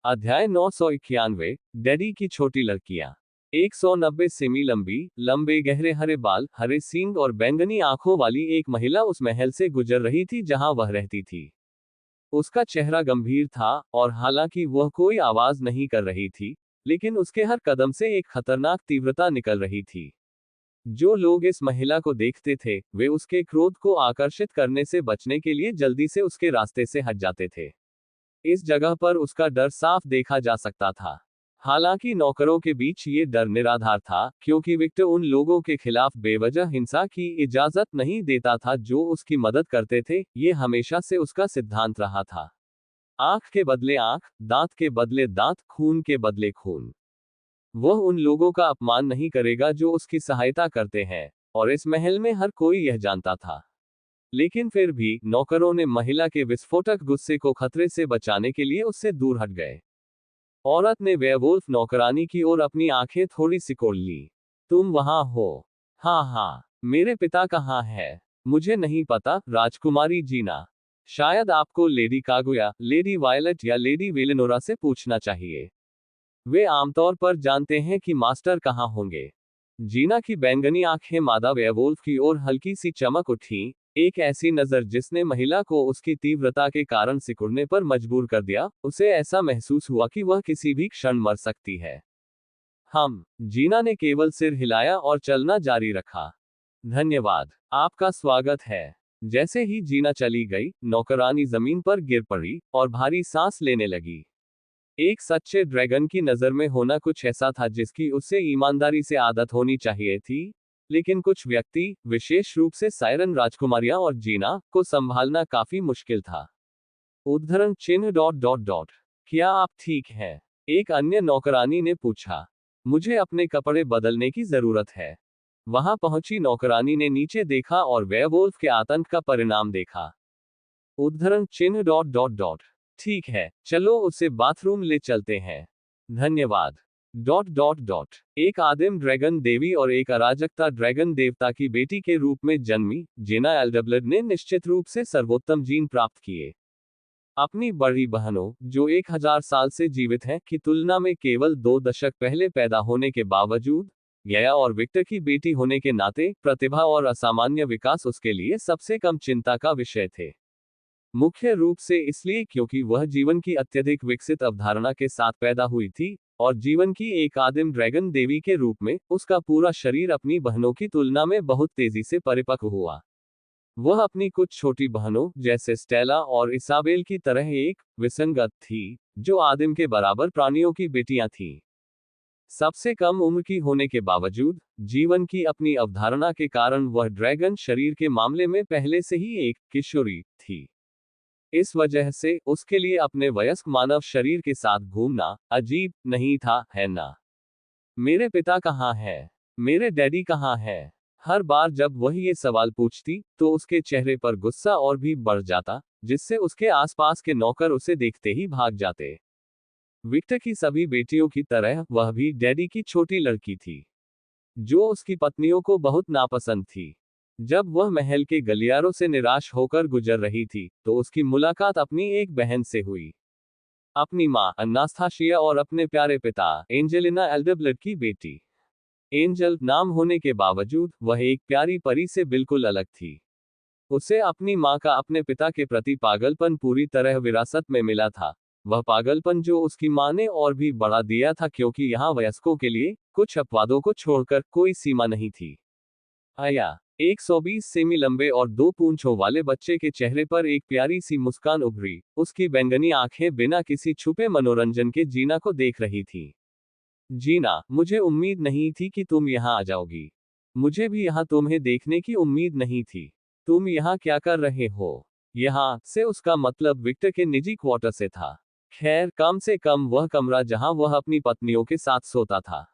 अध्याय 991। डैडी की छोटी लड़कियां। 190 सेमी लंबी, लंबे गहरे हरे बाल, हरे सींग और बैंगनी आंखों वाली एक महिला उस महल से गुजर रही थी जहां वह रहती थी। उसका चेहरा गंभीर था, और हालांकि वह कोई आवाज नहीं कर रही थी, लेकिन उसके हर कदम से एक खतरनाक तीव्रता निकल रही थी। जो लोग इस महिला को देखते थे, वे उसके क्रोध को आकर्षित करने से बचने के लिए जल्दी से उसके रास्ते से हट जाते थे। इस जगह पर उसका डर साफ देखा जा सकता था। हालांकि नौकरों के बीच ये डर निराधार था, क्योंकि विक्टर उन लोगों के खिलाफ बेवजह हिंसा की इजाजत नहीं देता था जो उसकी मदद करते थे। ये हमेशा से उसका सिद्धांत रहा था। आंख के बदले आंख, दांत के बदले दांत, खून के बदले खून। वह उन लोगों का अपमान नहीं करेगा जो उसकी सहायता करते हैं, और इस महल में हर कोई यह जानता था। लेकिन फिर भी नौकरों ने महिला के विस्फोटक गुस्से को खतरे से बचाने के लिए उससे दूर हट गए। औरत ने वेयरवुल्फ नौकरानी की ओर अपनी आंखें थोड़ी सिकोड़ ली। तुम वहां हो? हाँ हाँ। मेरे पिता कहाँ है? मुझे नहीं पता, राजकुमारी जीना। शायद आपको लेडी कागुया, लेडी वायलट या लेडी वेलेनोरा से पूछना चाहिए। वे आमतौर पर जानते हैं कि मास्टर कहाँ होंगे। जीना की बैंगनी आंखें मादा वेयरवुल्फ की ओर हल्की सी चमक उठी, एक ऐसी नजर जिसने महिला को उसकी तीव्रता के कारण सिकुड़ने पर मजबूर कर दिया। उसे ऐसा महसूस हुआ कि वह किसी भी क्षण मर सकती है। जीना ने केवल सिर हिलाया और चलना जारी रखा। धन्यवाद, आपका स्वागत है। जैसे ही जीना चली गई, नौकरानी जमीन पर गिर पड़ी और भारी सांस लेने लगी। एक सच्चे ड्रैगन की नजर में होना कुछ ऐसा था जिसकी उसे ईमानदारी से आदत होनी चाहिए थी, लेकिन कुछ व्यक्ति, विशेष रूप से सायरन राजकुमारियां और जीना, को संभालना काफी मुश्किल था। उद्धरण चिन्ह डॉट डॉट डॉट। क्या आप ठीक हैं? एक अन्य नौकरानी ने पूछा। मुझे अपने कपड़े बदलने की जरूरत है। वहां पहुंची नौकरानी ने नीचे देखा और वेयरवुल्फ के आतंक का परिणाम देखा। उद्धरण चिन्ह डॉट डॉट डॉट। ठीक है, चलो उसे बाथरूम ले चलते हैं। धन्यवाद। Dot dot dot. एक आदिम ड्रैगन देवी और एक अराजकता ड्रैगन देवता की बेटी के रूप में जन्मी, जेना एल्डब्लड ने निश्चित रूप से सर्वोत्तम जीन प्राप्त किए। अपनी बड़ी बहनों, जो 1000 साल से जीवित हैं, की तुलना में केवल 2 दशक पहले पैदा होने के बावजूद, गया और विक्टर की बेटी होने के नाते, प्रतिभा और असामान्य विकास उसके लिए सबसे कम चिंता का विषय थे। मुख्य रूप से इसलिए क्योंकि वह जीवन की अत्यधिक विकसित अवधारणा के साथ पैदा हुई थी, और जीवन की एक आदिम ड्रैगन देवी के रूप में, उसका पूरा शरीर अपनी बहनों की तुलना में बहुत तेजी से परिपक्व हुआ। वह अपनी कुछ छोटी बहनों, जैसे स्टेला और इसाबेल की तरह एक विसंगत थी, जो आदिम के बराबर प्राणियों की बेटियां थीं। सबसे कम उम्र की होने के बावजूद, जीवन की अपनी अवधारणा के कारण वह ड्रैगन शरीर के मामले में पहले से ही एक किशोरी थी। इस वजह से उसके लिए अपने वयस्क मानव शरीर के साथ घूमना अजीब नहीं था, है ना? मेरे पिता कहाँ हैं? मेरे डैडी कहाँ हैं? हर बार जब वह ये सवाल पूछती, तो उसके चेहरे पर गुस्सा और भी बढ़ जाता, जिससे उसके आसपास के नौकर उसे देखते ही भाग जाते। विक्टर की सभी बेटियों की तरह वह भी डैडी की छोटी लड़की थी, जो उसकी पत्नियों को बहुत नापसंद थी। जब वह महल के गलियारों से निराश होकर गुजर रही थी, तो उसकी मुलाकात अपनी एक बहन से हुई। अपनी माँ अन्नास्थाशिया और अपने प्यारे पिता एंजेलिना एल्डरब्लड की बेटी। एंजल नाम होने के बावजूद, वह एक प्यारी परी से बिल्कुल अलग थी। उसे अपनी माँ का अपने पिता के प्रति पागलपन पूरी तरह विरासत में मिला था। वह पागलपन जो उसकी माँ ने और भी बढ़ा दिया था, क्योंकि यहाँ वयस्कों के लिए, कुछ अपवादों को छोड़कर, कोई सीमा नहीं थी। आया 120 सेमी लंबे और 2 पूंछों वाले बच्चे के चेहरे पर एक प्यारी सी मुस्कान उभरी। उसकी बैंगनी आंखें बिना किसी छुपे मनोरंजन के जीना को देख रही थी। जीना, मुझे उम्मीद नहीं थी कि तुम यहाँ आ जाओगी। मुझे भी यहाँ तुम्हें देखने की उम्मीद नहीं थी। तुम यहाँ क्या कर रहे हो? यहाँ से उसका मतलब विक्टर के निजी क्वार्टर से था। खैर, कम से कम वह कमरा जहाँ वह अपनी पत्नियों के साथ सोता था।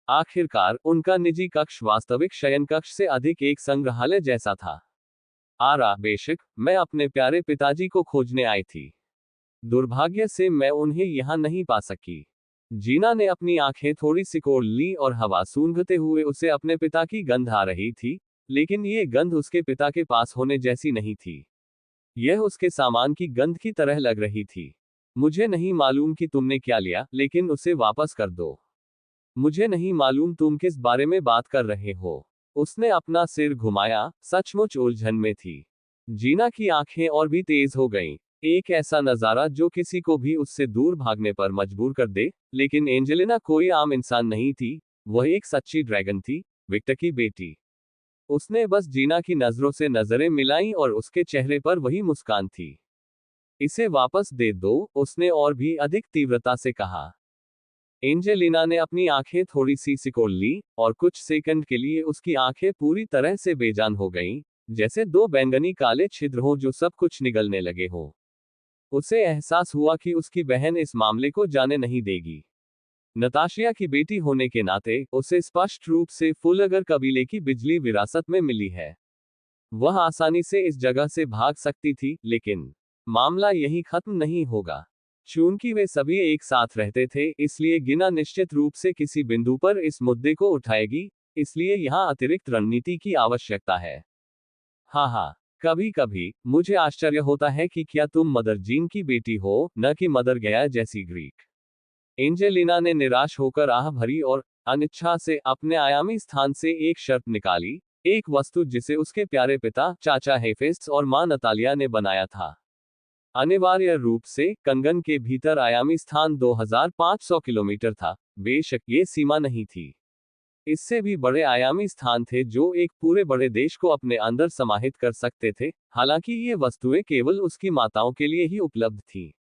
आखिरकार, उनका निजी कक्ष वास्तविक शयन कक्ष से अधिक एक संग्रहालय जैसा था। बेशक, मैं अपने प्यारे पिताजी को खोजने आई थी। दुर्भाग्य से मैं उन्हें यहाँ नहीं पा सकी। जीना ने अपनी आंखें थोड़ी सिकोड़ ली और हवा सूंघते हुए उसे अपने पिता की गंध आ रही थी, लेकिन ये गंध उसके पिता के पास होने जैसी नहीं थी। यह उसके सामान की गंध की तरह लग रही थी। मुझे नहीं मालूम कि तुमने क्या लिया, लेकिन उसे वापस कर दो। मुझे नहीं मालूम तुम किस बारे में बात कर रहे हो। उसने अपना सिर घुमाया, सचमुच उलझन में थी। जीना की आंखें और भी तेज हो गईं। एक ऐसा नजारा जो किसी को भी उससे दूर भागने पर मजबूर कर दे, लेकिन एंजेलिना कोई आम इंसान नहीं थी, वह एक सच्ची ड्रैगन थी, विक्टर की बेटी। उसने बस जीना की नजरों से नजरें मिलाईं और उसके चेहरे पर वही मुस्कान थी। इसे वापस दे दो, उसने और भी अधिक तीव्रता से कहा। एंजेलिना ने अपनी आंखें थोड़ी सी सिकोड़ ली, और कुछ सेकंड के लिए उसकी आंखें पूरी तरह से बेजान हो गईं, जैसे दो बैंगनी काले छिद्र हों जो सब कुछ निगलने लगे हों। उसे एहसास हुआ कि उसकी बहन इस मामले को जाने नहीं देगी। नताशिया की बेटी होने के नाते उसे स्पष्ट रूप से फुलगर कबीले की बिजली विरासत में मिली है। वह आसानी से इस जगह से भाग सकती थी, लेकिन मामला यही खत्म नहीं होगा। चूंकि वे सभी एक साथ रहते थे, इसलिए गिना निश्चित रूप से किसी बिंदु पर इस मुद्दे को उठाएगी, इसलिए यहां अतिरिक्त रणनीति की आवश्यकता है। हाँ हाँ, कभी कभी मुझे आश्चर्य होता है कि क्या तुम मदर जीन की बेटी हो, न कि मदर गया जैसी ग्रीक। एंजेलिना ने निराश होकर आह भरी और अनिच्छा से अपने आयामी स्थान से एक शर्त निकाली, एक वस्तु जिसे उसके प्यारे पिता, चाचा हेफेस्ट और मां नतालिया ने बनाया था। अनिवार्य रूप से कंगन के भीतर आयामी स्थान 2500 किलोमीटर था। बेशक ये सीमा नहीं थी। इससे भी बड़े आयामी स्थान थे जो एक पूरे बड़े देश को अपने अंदर समाहित कर सकते थे, हालांकि ये वस्तुएं केवल उसकी माताओं के लिए ही उपलब्ध थीं।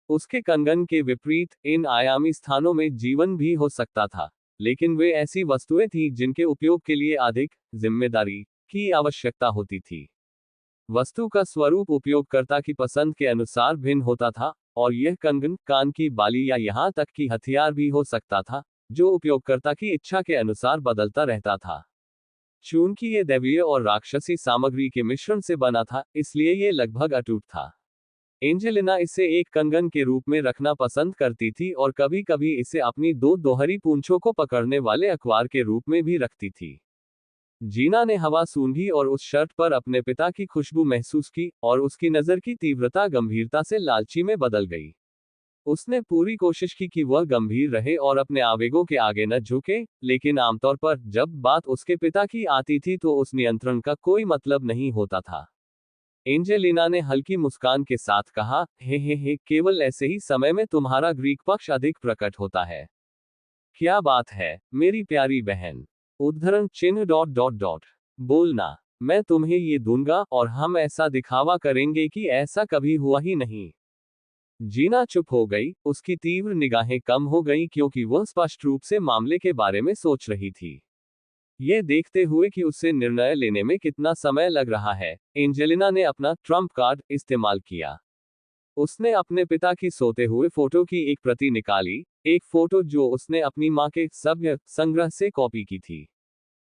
उसके कंगन के विपरीत इन आयामी स्थानों में जीवन भी हो सकता था, लेकिन वे ऐसी वस्तुएं थीं जिनके उपयोग के लिए अधिक जिम्मेदारी की आवश्यकता होती थी। वस्तु का स्वरूप उपयोगकर्ता की पसंद के अनुसार भिन्न होता था, और यह कंगन, कान की बाली या यहां तक कि हथियार भी हो सकता था, जो उपयोगकर्ता की इच्छा के अनुसार बदलता रहता था। चूंकि ये दैवीय और राक्षसी सामग्री के मिश्रण से बना था, इसलिए ये लगभग अटूट था। एंजेलिना इसे एक कंगन के रूप में रखना पसंद करती थी और कभी कभी इसे अपनी दो दोहरी पूंछों को पकड़ने वाले अखबार के रूप में भी रखती थी। जीना ने हवा सूंघी और उस शर्ट पर अपने पिता की खुशबू महसूस की, और उसकी नजर की तीव्रता गंभीरता से लालची में बदल गई। उसने पूरी कोशिश की कि वह गंभीर रहे और अपने आवेगों के आगे न झुके, लेकिन आमतौर पर जब बात उसके पिता की आती थी तो उस नियंत्रण का कोई मतलब नहीं होता था। एंजेलिना ने हल्की मुस्कान के साथ कहा, हे, केवल ऐसे ही समय में तुम्हारा ग्रीक पक्ष अधिक प्रकट होता है। क्या बात है, मेरी प्यारी बहन। उद्धरण चिन्ह डॉट बोलना। मैं तुम्हें ये दूंगा और हम ऐसा दिखावा करेंगे कि ऐसा कभी हुआ ही नहीं। जीना चुप हो गई, उसकी तीव्र निगाहें कम हो गईं क्योंकि वह स्पष्ट रूप से मामले के बारे में सोच रही थी। ये देखते हुए कि उसे निर्णय लेने में कितना समय लग रहा है, एंजेलिना ने अपना ट्रम्प कार्ड इस्तेमाल किया। उसने अपने पिता की सोते हुए फोटो की एक प्रति निकाली, एक फोटो जो उसने अपनी मां के सभ्य संग्रह से कॉपी की थी।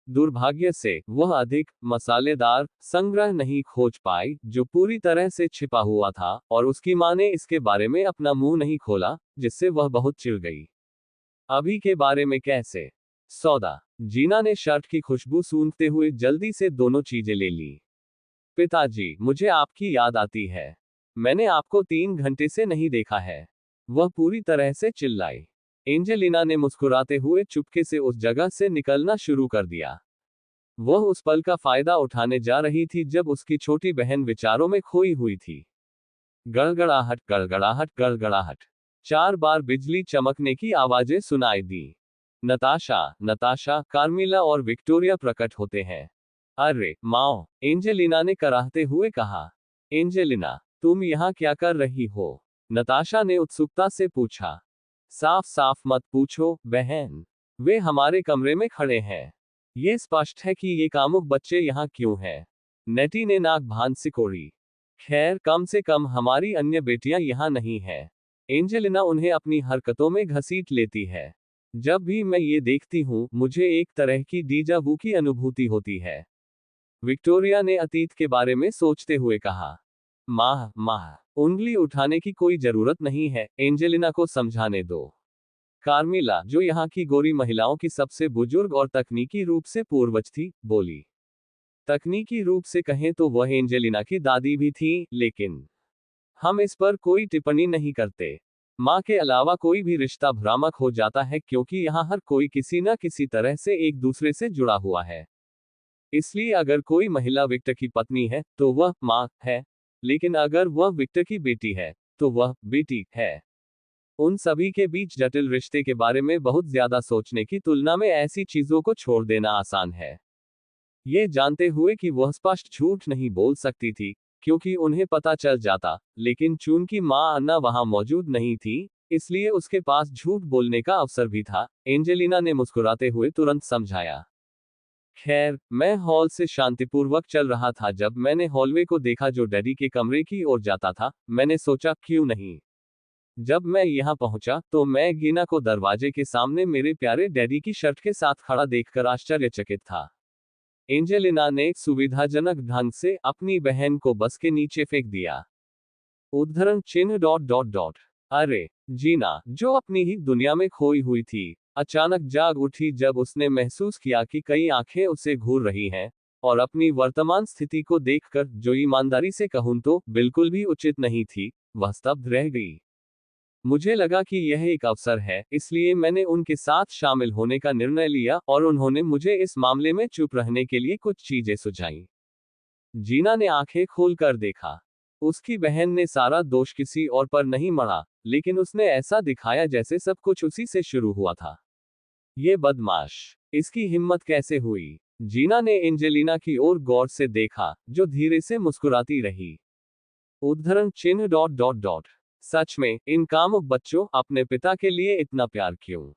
दुर्भाग्य से वह अधिक मसालेदार संग्रह नहीं खोज पाई जो पूरी तरह से छिपा हुआ था, और उसकी मां ने इसके बारे में अपना मुंह नहीं खोला, जिससे वह बहुत चिढ़ गई। अभी के बारे में कैसे? सौदा। जीना ने शर्ट की खुशबू सूंघते हुए जल्दी से दोनों चीजें ले ली। पिताजी, मुझे आपकी याद आती है। मैंने आपको 3 घंटे से नहीं देखा है। वह पूरी तरह से चिल्लाई। एंजेलिना ने मुस्कुराते हुए चुपके से उस जगह से निकलना शुरू कर दिया। वह उस पल का फायदा उठाने जा रही थी जब उसकी छोटी बहन विचारों में खोई हुई थी। गड़गड़ाहट, गड़गड़ाहट, गड़गड़ाहट। 4 बार बिजली चमकने की आवाजें सुनाई दी। नताशा, कार्मिला और विक्टोरिया प्रकट होते हैं। अरे माओ, एंजेलिना ने कराहते हुए कहा। एंजेलिना, तुम यहाँ क्या कर रही हो? नताशा ने उत्सुकता से पूछा। साफ साफ मत पूछो, बहन। वे हमारे कमरे में खड़े हैं। ये स्पष्ट है कि ये कामुक बच्चे यहाँ क्यों हैं। नेटी ने नाक भान सिकोड़ी। खैर, कम से कम हमारी अन्य बेटियां यहाँ नहीं हैं। एंजेलिना उन्हें अपनी हरकतों में घसीट लेती है। जब भी मैं ये देखती हूँ, मुझे एक तरह की डीजा वू की अनुभूति होती है। विक्टोरिया ने अतीत के बारे में सोचते हुए कहा। माह, उंगली उठाने की कोई जरूरत नहीं है, एंजेलिना को समझाने दो। कार्मिला, जो यहाँ की गोरी महिलाओं की सबसे बुजुर्ग और तकनीकी रूप से पूर्वज थी, बोली। तकनीकी रूप से कहें तो वह एंजेलिना की दादी भी थी, लेकिन हम इस पर कोई टिप्पणी नहीं करते। माँ के अलावा कोई भी रिश्ता भ्रामक हो जाता है क्योंकि यहाँ हर कोई किसी न किसी तरह से एक दूसरे से जुड़ा हुआ है। इसलिए अगर कोई महिला विक्टर की पत्नी है तो वह माँ है, लेकिन अगर वह विक्टर की बेटी है तो वह बेटी है। उन सभी के बीच जटिल रिश्ते के बारे में बहुत ज्यादा सोचने की तुलना में ऐसी चीजों को छोड़ देना आसान है। ये जानते हुए कि वह स्पष्ट झूठ नहीं बोल सकती थी, क्योंकि उन्हें पता चल जाता, लेकिन चूंकि माँ अन्ना वहां मौजूद नहीं थी, इसलिए उसके पास झूठ बोलने का अवसर भी था। एंजेलिना ने मुस्कुराते हुए तुरंत समझाया। खैर, मैं हॉल से शांतिपूर्वक चल रहा था जब मैंने हॉलवे को देखा जो डैडी के कमरे की ओर जाता था। मैंने सोचा क्यों नहीं। जब मैं यहाँ पहुंचा तो मैं गीना को दरवाजे के सामने मेरे प्यारे डैडी की शर्ट के साथ खड़ा देखकर आश्चर्यचकित था। एंजेलिना ने सुविधाजनक ढंग से अपनी बहन को बस के नीचे फेंक दिया। उद्धरण चिन्ह डॉट डॉट डॉट। अरे, जीना, जो अपनी ही दुनिया में खोई हुई थी, अचानक जाग उठी जब उसने महसूस किया कि कई आंखें उसे घूर रही हैं, और अपनी वर्तमान स्थिति को देखकर, जो ईमानदारी से कहूं तो बिल्कुल भी उचित नहीं थी, वह स्तब्ध रह गई। मुझे लगा कि यह एक अवसर है, इसलिए मैंने उनके साथ शामिल होने का निर्णय लिया और उन्होंने मुझे इस मामले में चुप रहने के लिए कुछ चीजें सुझाई। जीना ने आंखें खोलकर देखा। उसकी बहन ने सारा दोष किसी और पर नहीं मढ़ा, लेकिन उसने ऐसा दिखाया जैसे सब कुछ उसी से शुरू हुआ था। ये बदमाश, इसकी हिम्मत कैसे हुई? जीना ने एंजेलिना की ओर गौर से देखा, जो धीरे से मुस्कुराती रही। उद्धरण चिन्ह डॉट डॉट डॉट। सच में, इन कामुक बच्चों, अपने पिता के लिए इतना प्यार क्यों?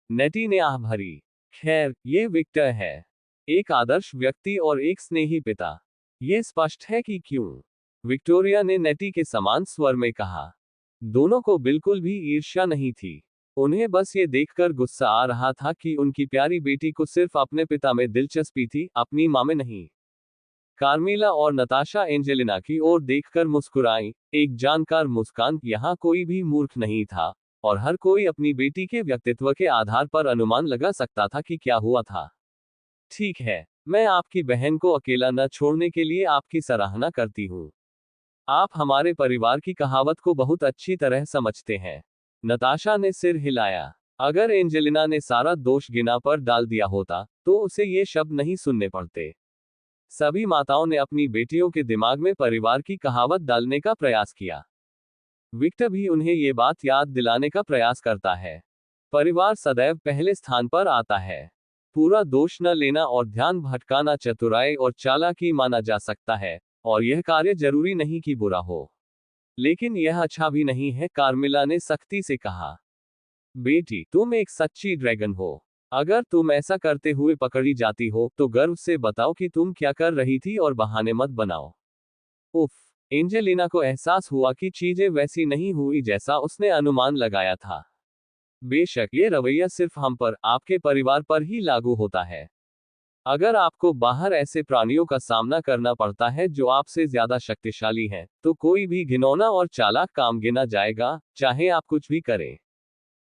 नेटी ने आह भरी। खैर, ये विक्टर है। एक आदर्श व्यक्ति और एक स्नेही पिता। ये स्पष्ट है कि क्यों। विक्टोरिया ने नेटी के समान स्वर में कहा। दोनों को बिल्कुल भी ईर्ष्या नहीं थी। उन्हें बस ये देखकर गुस्सा आ रहा था कि उनकी प्यारी बेटी को सिर्फ अपने पिता में दिलचस्पी थी, अपनी माँ में नहीं। कार्मिला और नताशा एंजेलिना की ओर देखकर मुस्कुराई, एक जानकार मुस्कान। यहाँ कोई भी मूर्ख नहीं था, और हर कोई अपनी बेटी के व्यक्तित्व के आधार पर अनुमान लगा सकता था कि क्या हुआ था। ठीक है, मैं आपकी बहन को अकेला न छोड़ने के लिए आपकी सराहना करती हूँ। आप हमारे परिवार की कहावत को बहुत अच्छी तरह समझते हैं। नताशा ने सिर हिलाया। अगर एंजेलिना ने सारा दोष गिना पर डाल दिया होता, तो उसे ये शब्द नहीं सुनने पड़ते। सभी माताओं ने अपनी बेटियों के दिमाग में परिवार की कहावत डालने का प्रयास किया। विक्टर भी उन्हें ये बात याद दिलाने का प्रयास करता है। परिवार सदैव पहले स्थान पर आता है। पूरा दोष न लेना और ध्यान भटकाना चतुराई और चालाकी माना जा सकता है, और यह कार्य जरूरी नहीं कि बुरा हो। लेकिन यह अच्छा भी नहीं है, कार्मिला ने सख्ती से कहा। बेटी, तुम एक सच्ची ड्रैगन हो। अगर तुम ऐसा करते हुए पकड़ी जाती हो, तो गर्व से बताओ कि तुम क्या कर रही थी और बहाने मत बनाओ। उफ। एंजेलिना को एहसास हुआ कि चीजें वैसी नहीं हुई जैसा उसने अनुमान लगाया था। बेशक ये रवैया सिर्फ हम पर, आपके परिवार पर ही लागू होता है। अगर आपको बाहर ऐसे प्राणियों का सामना करना पड़ता है जो आपसे ज्यादा शक्तिशाली हैं, तो कोई भी घिनौना और चालाक काम गिना जाएगा, चाहे आप कुछ भी करें।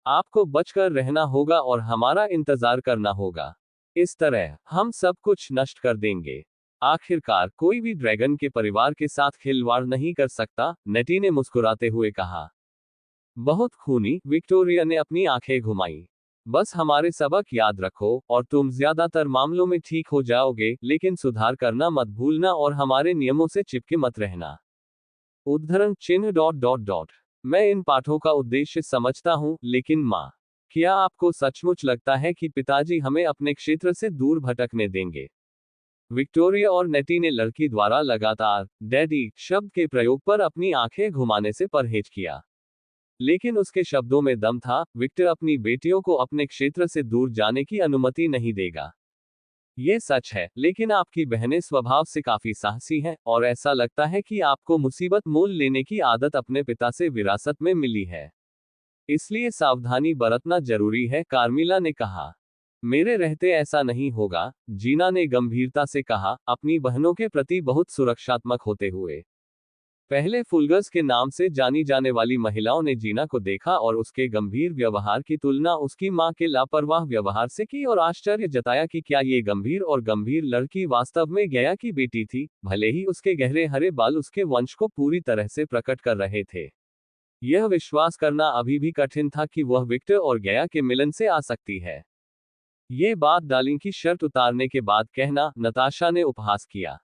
आपको बचकर रहना होगा और हमारा इंतजार करना होगा। इस तरह हम सब कुछ नष्ट कर देंगे। आखिरकार कोई भी ड्रैगन के परिवार के साथ खिलवाड़ नहीं कर सकता, नेटी ने मुस्कुराते हुए कहा। बहुत खूनी, विक्टोरिया ने अपनी आंखें घुमाई। बस हमारे सबक याद रखो, और तुम ज्यादातर मामलों में ठीक हो जाओगे, लेकिन सुधार करना मत भूलना और हमारे नियमों से चिपके मत रहना। उद्धरण चिन्ह डॉट डॉट डॉट। मैं इन पाठों का उद्देश्य समझता हूँ, लेकिन माँ, क्या आपको सचमुच लगता है कि पिताजी हमें अपने क्षेत्र से दूर भटकने देंगे? विक्टोरिया और नेटी ने लड़की द्वारा लगातार डैडी शब्द के प्रयोग पर अपनी आंखें घुमाने से परहेज किया। लेकिन उसके शब्दों में दम था। विक्टर अपनी बेटियों को अपने क्षेत्र से दूर जाने की अनुमति नहीं देगा। ये सच है, लेकिन आपकी बहनें स्वभाव से काफी साहसी हैं, और ऐसा लगता है कि आपको मुसीबत मोल लेने की आदत अपने पिता से विरासत में मिली है। इसलिए सावधानी बरतना जरूरी है, कार्मिला ने कहा। मेरे रहते ऐसा नहीं होगा, जीना ने गंभीरता से कहा, अपनी बहनों के प्रति बहुत सुरक्षात्मक होते हुए। पहले फुलगस के नाम से जानी जाने वाली महिलाओं ने जीना को देखा और उसके गंभीर व्यवहार की तुलना उसकी मां के लापरवाह व्यवहार से की और आश्चर्य जताया कि क्या ये गंभीर लड़की वास्तव में गया की बेटी थी, भले ही उसके गहरे हरे बाल उसके वंश को पूरी तरह से प्रकट कर रहे थे। यह विश्वास करना अभी भी कठिन था कि वह विक्टर और गया के मिलन से आ सकती है। ये बात डार्लिंग की शर्ट उतारने के बाद कहना, नताशा ने उपहास किया।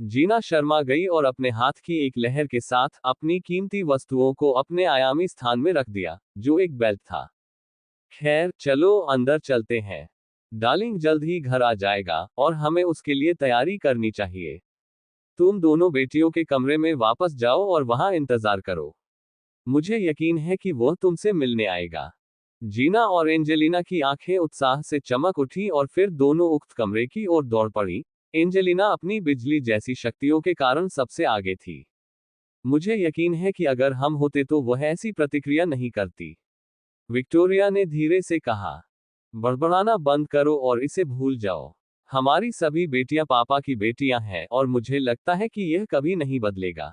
जीना शर्मा गई और अपने हाथ की एक लहर के साथ अपनी कीमती वस्तुओं को अपने आयामी स्थान में रख दिया, जो एक बेल्ट था। खैर, चलो अंदर चलते हैं। डार्लिंग जल्द ही घर आ जाएगा और हमें उसके लिए तैयारी करनी चाहिए। तुम दोनों बेटियों के कमरे में वापस जाओ और वहां इंतजार करो। मुझे यकीन है कि वह तुमसे मिलने आएगा। जीना और एंजेलिना की आंखें उत्साह से चमक उठी और फिर दोनों उक्त कमरे की ओर दौड़ पड़ी। एंजेलिना अपनी बिजली जैसी शक्तियों के कारण सबसे आगे थी। मुझे यकीन है कि अगर हम होते तो वह ऐसी प्रतिक्रिया नहीं करती, विक्टोरिया ने धीरे से कहा। बड़बड़ाना बंद करो और इसे भूल जाओ। हमारी सभी बेटियां पापा की बेटियां हैं और मुझे लगता है कि यह कभी नहीं बदलेगा।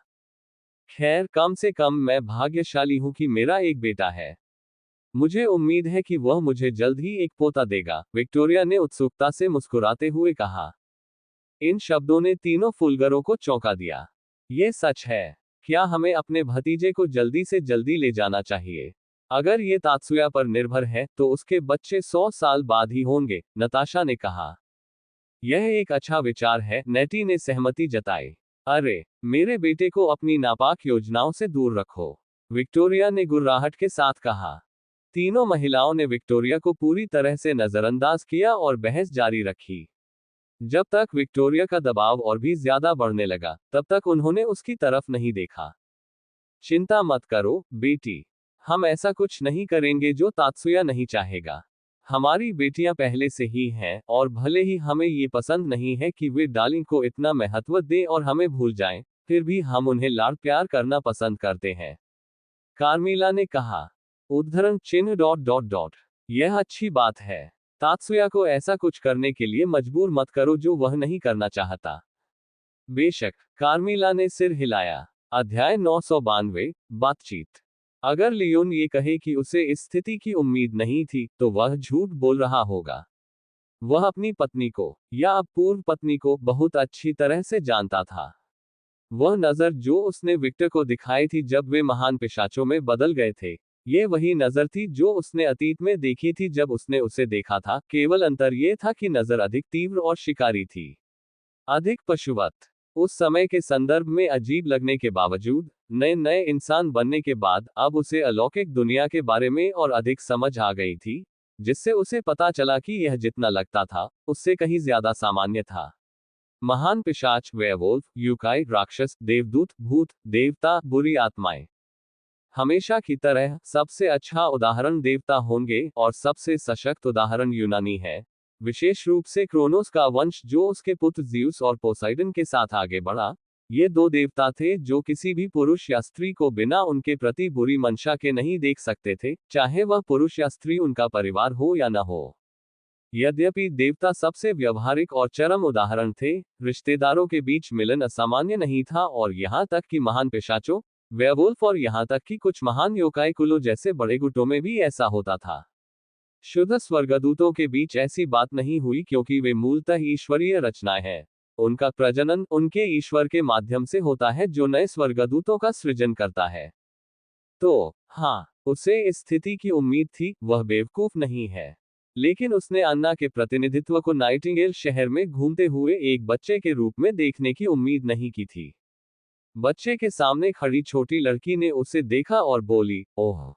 खैर, कम से कम मैं भाग्यशाली हूं कि मेरा एक बेटा है। मुझे उम्मीद है कि वह मुझे जल्द ही एक पोता देगा, विक्टोरिया ने उत्सुकता से मुस्कुराते हुए कहा। इन शब्दों ने तीनों फुलगरों को चौंका दिया। ये सच है। क्या हमें अपने भतीजे को जल्दी से जल्दी ले जाना चाहिए? अगर ये तात्सुया पर निर्भर है तो उसके बच्चे 100 साल बाद ही होंगे, नताशा ने कहा। यह एक अच्छा विचार है, नेटी ने सहमति जताई। अरे, मेरे बेटे को अपनी नापाक योजनाओं से दूर रखो, विक्टोरिया ने गुर्राहट के साथ कहा। तीनों महिलाओं ने विक्टोरिया को पूरी तरह से नजरअंदाज किया और बहस जारी रखी। जब तक विक्टोरिया का दबाव और भी ज्यादा बढ़ने लगा, तब तक उन्होंने उसकी तरफ नहीं देखा। चिंता मत करो, बेटी। हम ऐसा कुछ नहीं करेंगे जो तात्सुया नहीं चाहेगा। हमारी बेटियां पहले से ही हैं, और भले ही हमें ये पसंद नहीं है कि वे डार्लिंग को इतना महत्व दें और हमें भूल जाएं, फिर भी हम उन्हें लाड़ प्यार करना पसंद करते हैं, कार्मिला ने कहा। उद्धरण चिन्ह। यह अच्छी बात है। तात्सुया को ऐसा कुछ करने के लिए मजबूर मत करो जो वह नहीं करना चाहता। बेशक, कार्मिला ने सिर हिलाया। अध्याय 992, बातचीत। अगर लियोन ये कहे कि उसे इस स्थिति की उम्मीद नहीं थी, तो वह झूठ बोल रहा होगा। वह अपनी पत्नी को, या अब पूर्व पत्नी को, बहुत अच्छी तरह से जानता था। वह नजर जो उसने विक्टर को दिखाई थी जब वे महान पिशाचों में बदल गए थे, ये वही नजर थी जो उसने अतीत में देखी थी जब उसने उसे देखा था, केवल अंतर यह था कि नजर अधिक तीव्र और शिकारी थी, अधिक पशुवत। उस समय के संदर्भ में अजीब लगने के बावजूद, नए इंसान बनने के बाद, अब उसे अलौकिक दुनिया के बारे में और अधिक समझ आ गई थी, जिससे उसे पता चला कि यह जितना लगता था, उससे कहीं ज्यादा सामान्य था। महान पिशाच, वेयरवुल्फ, यूकाई, राक्षस, देवदूत, भूत, देवता, बुरी आत्माएं। हमेशा की तरह सबसे अच्छा उदाहरण देवता होंगे और सबसे सशक्त उदाहरण यूनानी है, विशेष रूप से क्रोनोस का वंश जो उसके पुत्र ज़्यूस और पोसाइडन के साथ आगे बढ़ा। ये दो देवता थे जो किसी भी पुरुष या स्त्री को बिना उनके प्रति बुरी मंशा के नहीं देख सकते थे, चाहे वह पुरुष या स्त्री उनका परिवार हो या न हो। यद्यपि देवता सबसे व्यवहारिक और चरम उदाहरण थे, रिश्तेदारों के बीच मिलन असामान्य नहीं था और यहाँ तक कि महान पिशाचों, वेयरवुल्फ और यहाँ तक कि कुछ महान योकाई कुलों जैसे बड़े गुटों में भी ऐसा होता था। शुद्ध स्वर्गदूतों के बीच ऐसी बात नहीं हुई क्योंकि वे मूलतः ईश्वरीय रचनाएं हैं। उनका प्रजनन उनके ईश्वर के माध्यम से होता है जो नए स्वर्गदूतों का सृजन करता है। तो हाँ, उसे इस स्थिति की उम्मीद थी, वह बेवकूफ नहीं है। लेकिन उसने अन्ना के प्रतिनिधित्व को नाइटिंगेल शहर में घूमते हुए एक बच्चे के रूप में देखने की उम्मीद नहीं की थी। बच्चे के सामने खड़ी छोटी लड़की ने उसे देखा और बोली, ओह,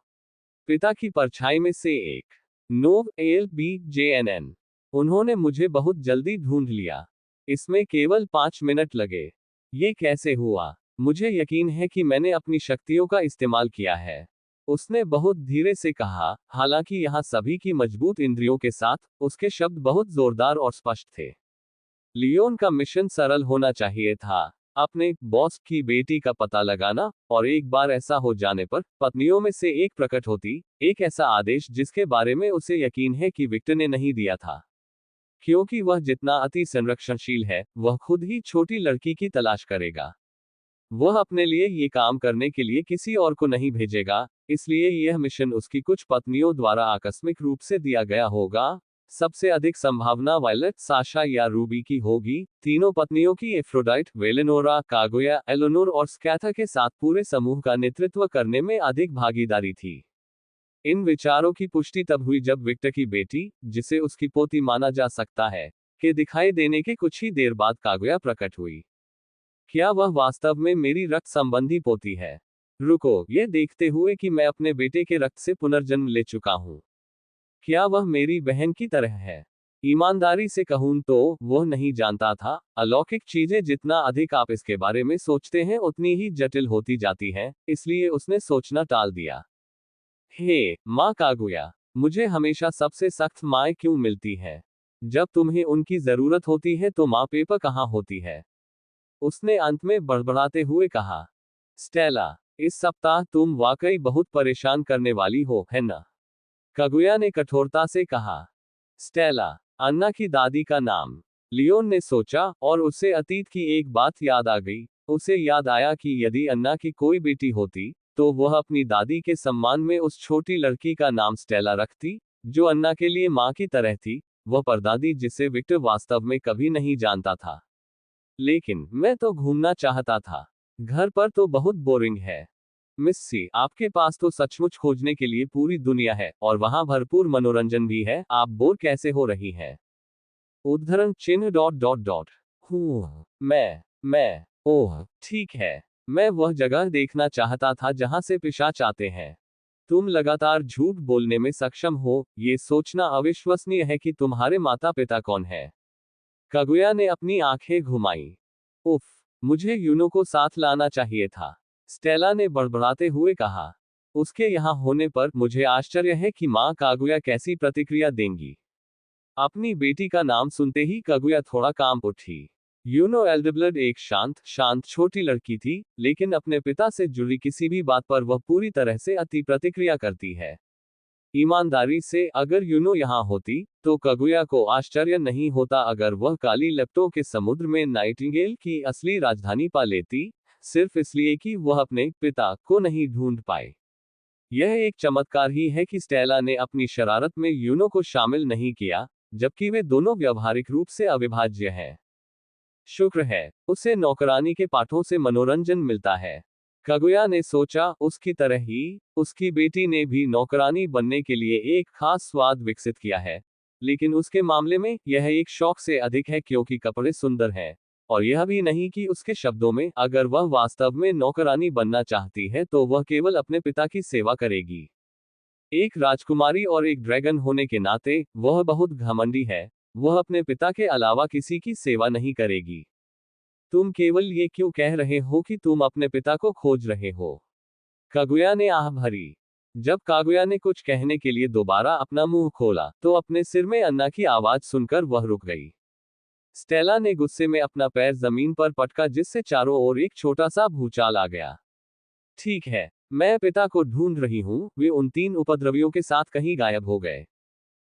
पिता की परछाई में से एक। Novel B J N N. उन्होंने मुझे बहुत जल्दी ढूंढ लिया। इसमें केवल 5 मिनट लगे। ये कैसे हुआ? मुझे यकीन है कि मैंने अपनी शक्तियों का इस्तेमाल किया है, उसने बहुत धीरे से कहा, हालांकि यहाँ सभी की मजबूत इंद्रियों के साथ, उसके शब्द बहुत जोरदार और स्पष्ट थे। लियोन का मिशन सरल होना चाहिए था, अपने बॉस की बेटी का पता लगाना, और एक बार ऐसा हो जाने पर, पत्नियों में से एक प्रकट होती, एक ऐसा आदेश जिसके बारे में उसे यकीन है कि विक्टर ने नहीं दिया था। क्योंकि वह जितना अति संरक्षणशील है, वह खुद ही छोटी लड़की की तलाश करेगा। वह अपने लिए ये काम करने के लिए किसी और को नहीं भेजेगा, इसलिए यह मिशन उसकी कुछ पत्नियों द्वारा आकस्मिक रूप से दिया गया होगा। सबसे अधिक संभावना वायलेट, साशा या रूबी की होगी। तीनों पत्नियों की एफ्रोडाइट, वेलेनोरा, कागुया, एलोनोर और स्कैथा के साथ पूरे समूह का नेतृत्व करने में अधिक भागीदारी थी। इन विचारों की पुष्टि तब हुई जब विक्टर की बेटी, जिसे उसकी पोती माना जा सकता है, के दिखाई देने के कुछ ही देर बाद कागुया प्रकट हुई। क्या वह वास्तव में मेरी रक्त संबंधी पोती है? रुको, यह देखते हुए कि मैं अपने बेटे के रक्त से पुनर्जन्म ले चुका हूं। क्या वह मेरी बहन की तरह है? ईमानदारी से कहूं तो वह नहीं जानता था। अलौकिक चीजें जितना अधिक आप इसके बारे में सोचते हैं उतनी ही जटिल होती जाती हैं, इसलिए उसने सोचना टाल दिया। हे माँ कागुया, मुझे हमेशा सबसे सख्त माएँ क्यों मिलती हैं? जब तुम्हें उनकी जरूरत होती है तो माँ पेपा कहाँ होती है? उसने अंत में बड़बड़ाते हुए कहा। स्टेला, इस सप्ताह तुम वाकई बहुत परेशान करने वाली हो, है ना? कागुया ने कठोरता से कहा। स्टेला, अन्ना की दादी का नाम। लियोन ने सोचा, और उसे अतीत की एक बात याद आ गई। उसे याद आया कि यदि अन्ना की कोई बेटी होती, तो वह अपनी दादी के सम्मान में उस छोटी लड़की का नाम स्टेला रखती, जो अन्ना के लिए माँ की तरह थी, वह परदादी जिसे विक्टर वास्तव में कभी नहीं जानता था। लेकिन मैं तो घूमना चाहता था। घर पर तो बहुत बोरिंग है। मिस सी, आपके पास तो सचमुच खोजने के लिए पूरी दुनिया है, और वहां भरपूर मनोरंजन भी है। आप बोर कैसे हो रही हैं? उद्धरण चिन्ह डॉट डॉट डॉट। मैं, ओह, ठीक है। मैं वह जगह देखना चाहता था जहां से पिशाच आते हैं। तुम लगातार झूठ बोलने में सक्षम हो, ये सोचना अविश्वसनीय है कि तुम्हारे माता पिता कौन है। कागुया ने अपनी आंखें घुमाई। उफ, मुझे यूनो को साथ लाना चाहिए था, स्टेला ने बड़बड़ाते हुए कहा। उसके यहाँ होने पर मुझे आश्चर्य है कि माँ कागुया कैसी प्रतिक्रिया देंगी। अपनी बेटी का नाम सुनते ही कागुया थोड़ा कांप उठी। यूनो एल्डब्लड एक शांत छोटी लड़की थी, लेकिन अपने पिता से जुड़ी किसी भी बात पर वह पूरी तरह से अति प्रतिक्रिया करती है। ईमानदारी से, अगर यूनो यहाँ होती, तो कागुया को आश्चर्य नहीं होता अगर वह काली लेप्टो के समुद्र में नाइटिंगेल की असली राजधानी पा लेती, सिर्फ इसलिए कि वह अपने पिता को नहीं ढूंढ पाए। यह एक चमत्कार ही है कि स्टेला ने अपनी शरारत में यूनो को शामिल नहीं किया, जबकि वे दोनों व्यावहारिक रूप से अविभाज्य हैं। शुक्र है, उसे नौकरानी के पाठों से मनोरंजन मिलता है। कागुया ने सोचा, उसकी तरह ही, उसकी बेटी ने भी नौकरानी बनने के लिए एक खास स्वाद विकसित किया है। लेकिन उसके मामले में, यह एक शौक से अधिक है क्योंकि कपड़े सुंदर हैं। और यह भी नहीं कि उसके शब्दों में, अगर वह वास्तव में नौकरानी बनना चाहती है तो वह केवल अपने पिता की सेवा करेगी। एक राजकुमारी और एक ड्रैगन होने के नाते, वह बहुत घमंडी है। वह अपने पिता के अलावा किसी की सेवा नहीं करेगी। तुम केवल ये क्यों कह रहे हो कि तुम अपने पिता को खोज रहे हो? कागुया ने आह भरी। जब कागुया ने कुछ कहने के लिए दोबारा अपना मुंह खोला, तो अपने सिर में अन्ना की आवाज सुनकर वह रुक गई। स्टेला ने गुस्से में अपना पैर जमीन पर पटका, जिससे चारों ओर एक छोटा सा भूचाल आ गया। ठीक है, मैं पिता को ढूंढ रही हूँ। वे उन 3 उपद्रवियों के साथ कहीं गायब हो गए,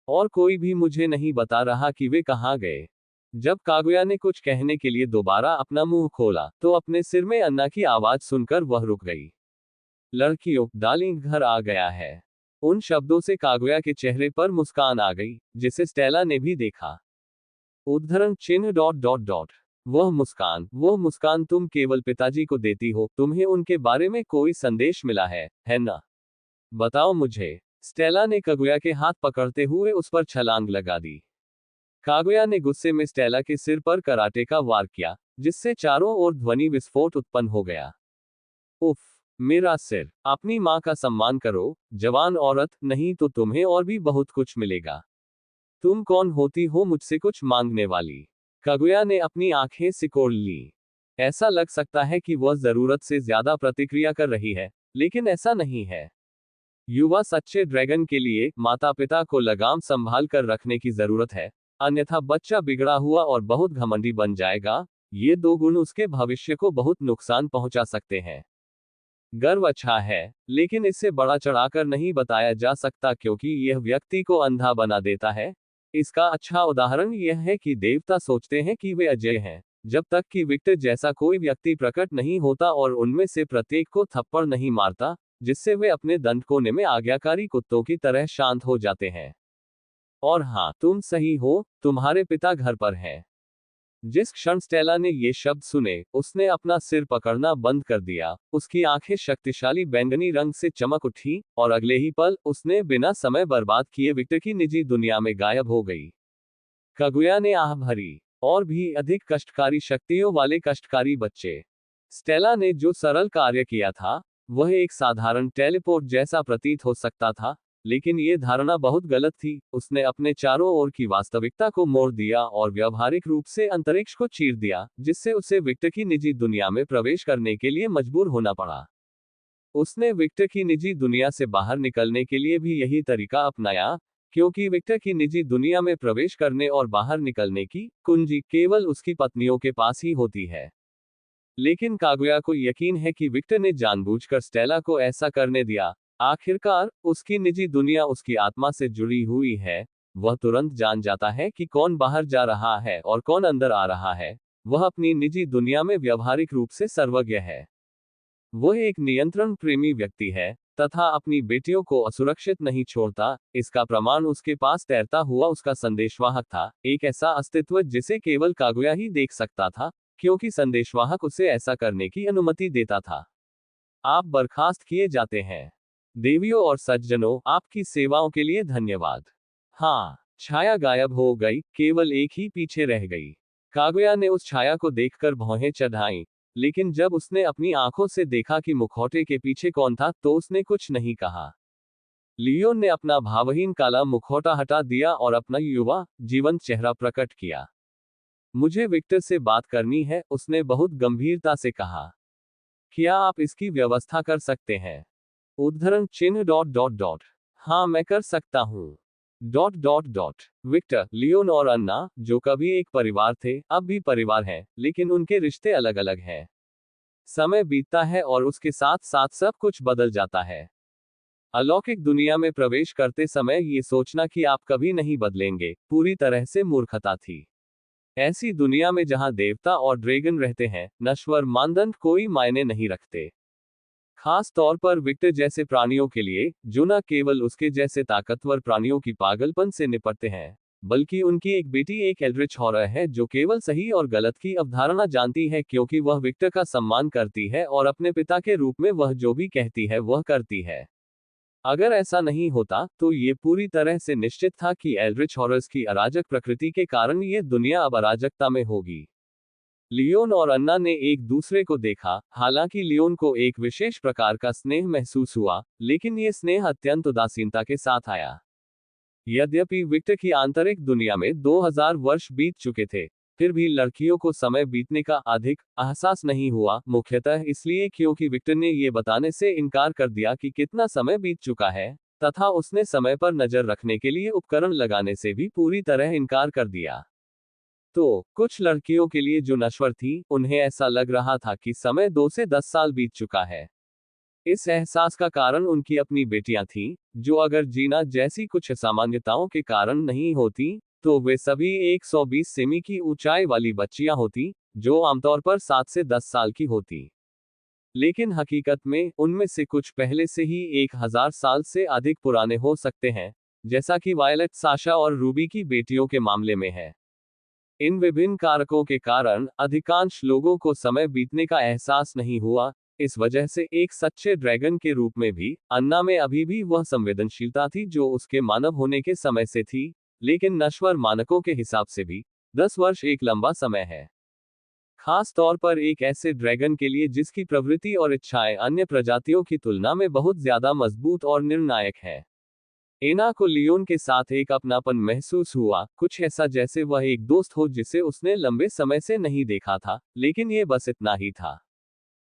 और कोई भी मुझे नहीं बता रहा कि वे कहाँ गए। जब कागुया ने कुछ कहने के लिए दोबारा अपना मुंह खोला, तो अपने सिर में अन्ना की आवाज सुनकर वह रुक गई। लड़कियों, डार्लिंग घर आ गया है। उन शब्दों से कागुया के चेहरे पर मुस्कान आ गई, जिसे स्टेला ने भी देखा। उद्धरण चिन्ह डॉट डॉट डॉट। वो मुस्कान तुम केवल पिताजी को देती हो। तुम्हें उनके बारे में कोई संदेश मिला है ना? बताओ मुझे। स्टेला ने कागुया के हाथ पकड़ते हुए उस पर छलांग लगा दी। कागुया ने गुस्से में स्टेला के सिर पर कराटे का वार किया, जिससे चारों ओर ध्वनि विस्फोट उत्पन्न हो गया। उफ, मेरा सिर। अपनी माँ का सम्मान करो, जवान औरत, नहीं तो तुम्हें और भी बहुत कुछ मिलेगा। तुम कौन होती हो मुझसे कुछ मांगने वाली? कागुया ने अपनी आंखें सिकोड़ ली। ऐसा लग सकता है कि वह जरूरत से ज्यादा प्रतिक्रिया कर रही है, लेकिन ऐसा नहीं है। युवा सच्चे ड्रैगन के लिए माता पिता को लगाम संभाल कर रखने की जरूरत है, अन्यथा बच्चा बिगड़ा हुआ और बहुत घमंडी बन जाएगा। ये 2 गुण उसके भविष्य को बहुत नुकसान पहुंचा सकते हैं। गर्व अच्छा है, लेकिन इससे बड़ा चढ़ाकर नहीं बताया जा सकता क्योंकि यह व्यक्ति को अंधा बना देता है। इसका अच्छा उदाहरण यह है कि देवता सोचते हैं कि वे अजय हैं, जब तक कि विक्टर जैसा कोई व्यक्ति प्रकट नहीं होता और उनमें से प्रत्येक को थप्पड़ नहीं मारता, जिससे वे अपने दंड कोने में आज्ञाकारी कुत्तों की तरह शांत हो जाते हैं। और हाँ, तुम सही हो, तुम्हारे पिता घर पर हैं। जिस क्षण स्टेला ने ये शब्द सुने, उसने अपना सिर पकड़ना बंद कर दिया, उसकी आंखें शक्तिशाली बैंगनी रंग से चमक उठी, और अगले ही पल, उसने बिना समय बर्बाद किए विक्टर की निजी दुनिया में गायब हो गई। कागुया ने आह भरी। और भी अधिक कष्टकारी शक्तियों वाले कष्टकारी बच्चे। स्टेला ने जो सरल कार्य किया था, वह एक साधारण टेलीपोर्ट जैसा प्रतीत हो सकता था, लेकिन ये धारणा बहुत गलत थी। उसने अपने चारों ओर की वास्तविकता को मोड़ दिया और व्यावहारिक रूप से अंतरिक्ष को चीर दिया, जिससे उसे विक्टर की निजी दुनिया में प्रवेश करने के लिए मजबूर होना पड़ा। उसने विक्टर की निजी दुनिया से बाहर निकलने के लिए भी यही तरीका अपनाया, क्योंकि विक्टर की निजी दुनिया में प्रवेश करने और बाहर निकलने की कुंजी केवल उसकी पत्नियों के पास ही होती है। लेकिन कागुया को यकीन है कि विक्टर ने जानबूझकर स्टेला को ऐसा करने दिया। आखिरकार, उसकी निजी दुनिया उसकी आत्मा से जुड़ी हुई है। वह तुरंत जान जाता है कि कौन बाहर जा रहा है और कौन अंदर आ रहा है। वह अपनी निजी दुनिया में व्यावहारिक रूप से सर्वज्ञ है। वह एक नियंत्रण प्रेमी व्यक्ति है, तथा अपनी बेटियों को असुरक्षित नहीं छोड़ता। इसका प्रमाण उसके पास तैरता हुआ उसका संदेशवाहक था, एक ऐसा अस्तित्व जिसे केवल कागुया ही देख सकता था, क्योंकि संदेशवाहक उसे ऐसा करने की अनुमति देता था। आप बर्खास्त किए जाते हैं। देवियों और सज्जनों, आपकी सेवाओं के लिए धन्यवाद। हाँ, छाया गायब हो गई, केवल एक ही पीछे रह गई। कागुया ने उस छाया को देखकर भौहें चढ़ाईं, लेकिन जब उसने अपनी आंखों से देखा कि मुखौटे के पीछे कौन था, तो उसने कुछ नहीं कहा। लियोन ने अपना भावहीन काला मुखौटा हटा दिया और अपना युवा, जीवंत चेहरा प्रकट किया। मुझे विक्टर से बात करनी है, उसने बहुत गंभीरता से कहा। क्या आप इसकी व्यवस्था कर सकते हैं? उद्धरण चिन्ह डॉट डॉट डॉट। हाँ, मैं कर सकता हूँ। Dot dot dot. Victor, Leon और अन्ना, जो कभी एक परिवार थे, अब भी परिवार हैं, लेकिन उनके रिश्ते अलग अलग हैं। समय बीतता है और उसके साथ साथ सब कुछ बदल जाता है। अलौकिक दुनिया में प्रवेश करते समय ये सोचना कि आप कभी नहीं बदलेंगे, पूरी तरह से मूर्खता थी। ऐसी दुनिया में जहां देवता और ड्रैगन रहते हैं, नश्वर मानदंड कोई मायने नहीं रखते। खास तौर पर विक्टर जैसे प्राणियों के लिए, जो न केवल उसके जैसे ताकतवर प्राणियों की पागलपन से निपटते हैं, बल्कि उनकी एक बेटी एक एल्ड्रिच हॉरर है जो केवल सही और गलत की अवधारणा जानती है, क्योंकि वह विक्टर का सम्मान करती है और अपने पिता के रूप में वह जो भी कहती है वह करती है। अगर ऐसा नहीं होता, तो ये पूरी तरह से निश्चित था कि एल्ड्रिच हॉरर्स की अराजक प्रकृति के कारण ये दुनिया अब अराजकता में होगी। लियोन और अन्ना ने एक दूसरे को देखा। हालांकि लियोन को एक विशेष प्रकार का स्नेह महसूस हुआ, लेकिन ये स्नेह अत्यंत उदासीनता के साथ आया। यद्यपि विक्टर की आंतरिक दुनिया में 2000 वर्ष बीत चुके थे, फिर भी लड़कियों को समय बीतने का अधिक एहसास नहीं हुआ, मुख्यतः इसलिए क्योंकि विक्टर ने ये बताने से इनकार कर दिया कि कितना समय बीत चुका है, तथा उसने समय पर नजर रखने के लिए उपकरण लगाने से भी पूरी तरह इनकार कर दिया। तो कुछ लड़कियों के लिए जो नश्वर थी, उन्हें ऐसा लग रहा था कि समय 2 से 10 साल बीत चुका है। इस एहसास का कारण उनकी अपनी बेटियां थीं, जो अगर जीना जैसी कुछ असामान्यताओं के कारण नहीं होती, तो वे सभी 120 सेमी की ऊंचाई वाली बच्चियां होती, जो आमतौर पर 7 से 10 साल की होती। लेकिन हकीकत में, उनमें से कुछ पहले से ही 1000 साल से अधिक पुराने हो सकते हैं, जैसा कि वायलेट, साशा और रूबी की बेटियों के मामले में है। इन विभिन्न कारकों के कारण अधिकांश लोगों को समय बीतने का एहसास नहीं हुआ। इस वजह से एक सच्चे ड्रैगन के रूप में भी अन्ना में अभी भी वह संवेदनशीलता थी जो उसके मानव होने के समय से थी, लेकिन नश्वर मानकों के हिसाब से भी 10 वर्ष एक लंबा समय है। खास तौर पर एक ऐसे ड्रैगन के लिए जिसकी प्रवृत्ति और इच्छाएं अन्य प्रजातियों की तुलना में बहुत ज्यादा मजबूत और निर्णायक है। एना को लियोन के साथ एक अपनापन महसूस हुआ, कुछ ऐसा जैसे वह एक दोस्त हो जिसे उसने लंबे समय से नहीं देखा था, लेकिन ये बस इतना ही था।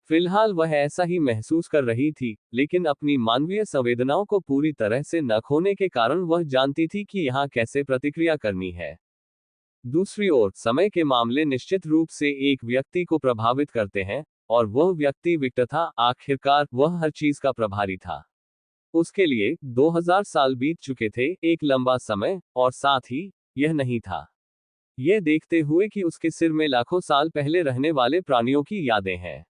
फिलहाल वह ऐसा ही महसूस कर रही थी, लेकिन अपनी मानवीय संवेदनाओं को पूरी तरह से न खोने के कारण वह जानती थी कि यहाँ कैसे प्रतिक्रिया करनी है। दूसरी ओर, समय के मामले निश्चित रूप से एक व्यक्ति को प्रभावित करते हैं, और वह व्यक्ति विक्टर था। आखिरकार, वह हर चीज का प्रभारी था। उसके लिए 2000 साल बीत चुके थे, एक लंबा समय, और साथ ही यह नहीं था। ये देखते हुए कि उसके सिर में लाखों साल पहले रहने वाले प्राणियों की यादें हैं।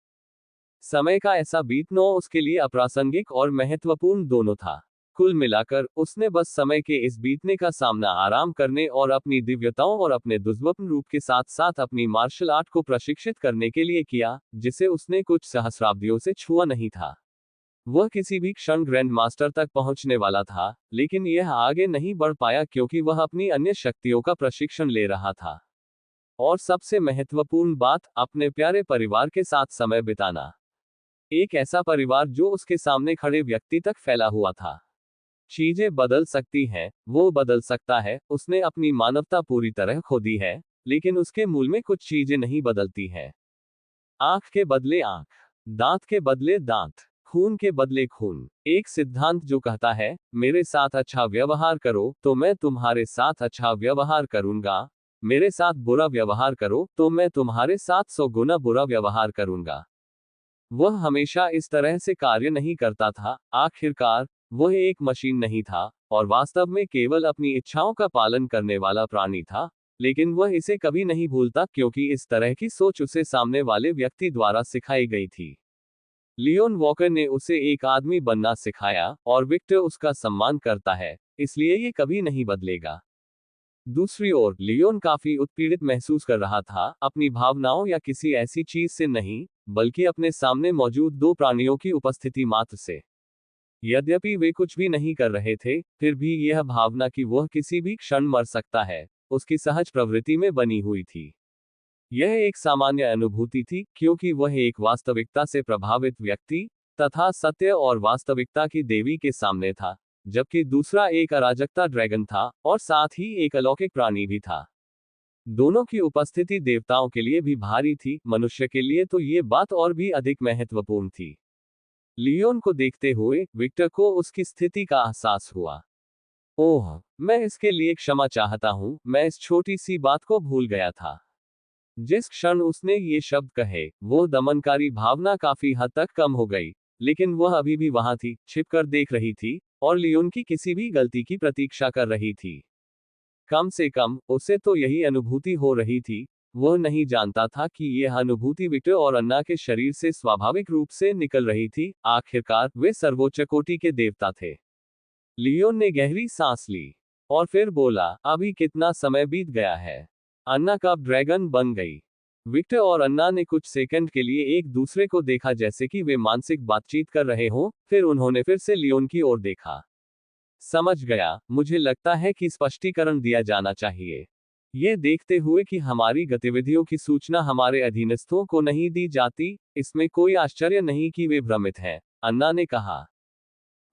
समय का ऐसा बीतना उसके लिए अप्रासंगिक और महत्वपूर्ण दोनों था। कुल मिलाकर उसने बस समय के इस बीतने का सामना आराम करने और अपनी दिव्यताओं और अपने दुर्लभ रूप के साथ साथ अपनी मार्शल आर्ट को प्रशिक्षित करने के लिए किया, जिसे उसने कुछ सहस्राब्दियों से छुआ नहीं था। वह किसी भी क्षण ग्रैंड मास्टर तक पहुंचने वाला था, लेकिन यह आगे नहीं बढ़ पाया क्योंकि वह अपनी अन्य शक्तियों का प्रशिक्षण ले रहा था। और सबसे महत्वपूर्ण बात, अपने प्यारे परिवार के साथ समय बिताना। एक ऐसा परिवार जो उसके सामने खड़े व्यक्ति तक फैला हुआ था। चीजें बदल सकती हैं, वो बदल सकता है, उसने अपनी मानवता पूरी तरह खो दी है, लेकिन उसके मूल में कुछ चीजें नहीं बदलती हैं। आंख के बदले आंख, दांत के बदले दांत, खून के बदले खून। एक सिद्धांत जो कहता है, मेरे साथ अच्छा व्यवहार करो तो मैं तुम्हारे साथ अच्छा व्यवहार करूंगा, मेरे साथ बुरा व्यवहार करो तो मैं तुम्हारे साथ 100 गुना बुरा व्यवहार करूंगा। वह हमेशा इस तरह से कार्य नहीं करता था। आखिरकार वह एक मशीन नहीं था, और वास्तव में केवल अपनी इच्छाओं का पालन करने वाला प्राणी था, लेकिन वह इसे कभी नहीं भूलता क्योंकि इस तरह की सोच उसे सामने वाले व्यक्ति द्वारा सिखाई गई थी। लियोन वॉकर ने उसे एक आदमी बनना सिखाया, और विक्टर उसका सम्मान करता है, इसलिए ये कभी नहीं बदलेगा। दूसरी ओर लियोन काफी उत्पीड़ित महसूस कर रहा था, अपनी भावनाओं या किसी ऐसी चीज से नहीं, बल्कि अपने सामने मौजूद दो प्राणियों की उपस्थिति मात्र से। यद्यपि वे कुछ भी नहीं कर रहे थे, फिर भी यह भावना कि वह किसी भी क्षण मर सकता है, उसकी सहज प्रवृत्ति में बनी हुई थी। यह एक सामान्य अनुभूति थी, क्योंकि वह एक वास्तविकता से प्रभावित व्यक्ति तथा सत्य और वास्तविकता की देवी के सामने था, जबकि दूसरा एक अराजकता ड्रैगन था, और साथ ही एक अलौकिक प्राणी भी था। दोनों की उपस्थिति देवताओं के लिए भी भारी थी, मनुष्य के लिए तो ये बात और भी अधिक महत्वपूर्ण थी। लियोन को देखते हुए विक्टर को उसकी स्थिति का एहसास हुआ। ओह, मैं इसके लिए क्षमा चाहता हूं, मैं इस छोटी सी बात को भूल गया था। जिस क्षण उसने ये शब्द कहे, वो दमनकारी भावना काफी हद तक कम हो गई, लेकिन वह अभी भी वहां थी, छिपकर देख रही थी, और लियोन की किसी भी गलती की प्रतीक्षा कर रही थी। कम से कम उसे तो यही अनुभूति हो रही थी। वह नहीं जानता था कि यह अनुभूति विक्टर और अन्ना के शरीर से स्वाभाविक रूप से निकल रही थी। आखिरकार वे सर्वोच्च कोटि के देवता थे। लियोन ने गहरी सांस ली और फिर बोला, अभी कितना समय बीत गया है। अन्ना कब ड्रैगन बन गई? विक्टर और अन्ना ने कुछ सेकंड के लिए एक दूसरे को देखा, जैसे कि वे मानसिक बातचीत कर रहे हों, फिर उन्होंने फिर से लियोन की ओर देखा। समझ गया, मुझे लगता है कि स्पष्टीकरण दिया जाना चाहिए। ये देखते हुए कि हमारी गतिविधियों की सूचना हमारे अधीनस्थों को नहीं दी जाती, इसमें कोई आश्चर्य नहीं कि वे भ्रमित हैं, अन्ना ने कहा।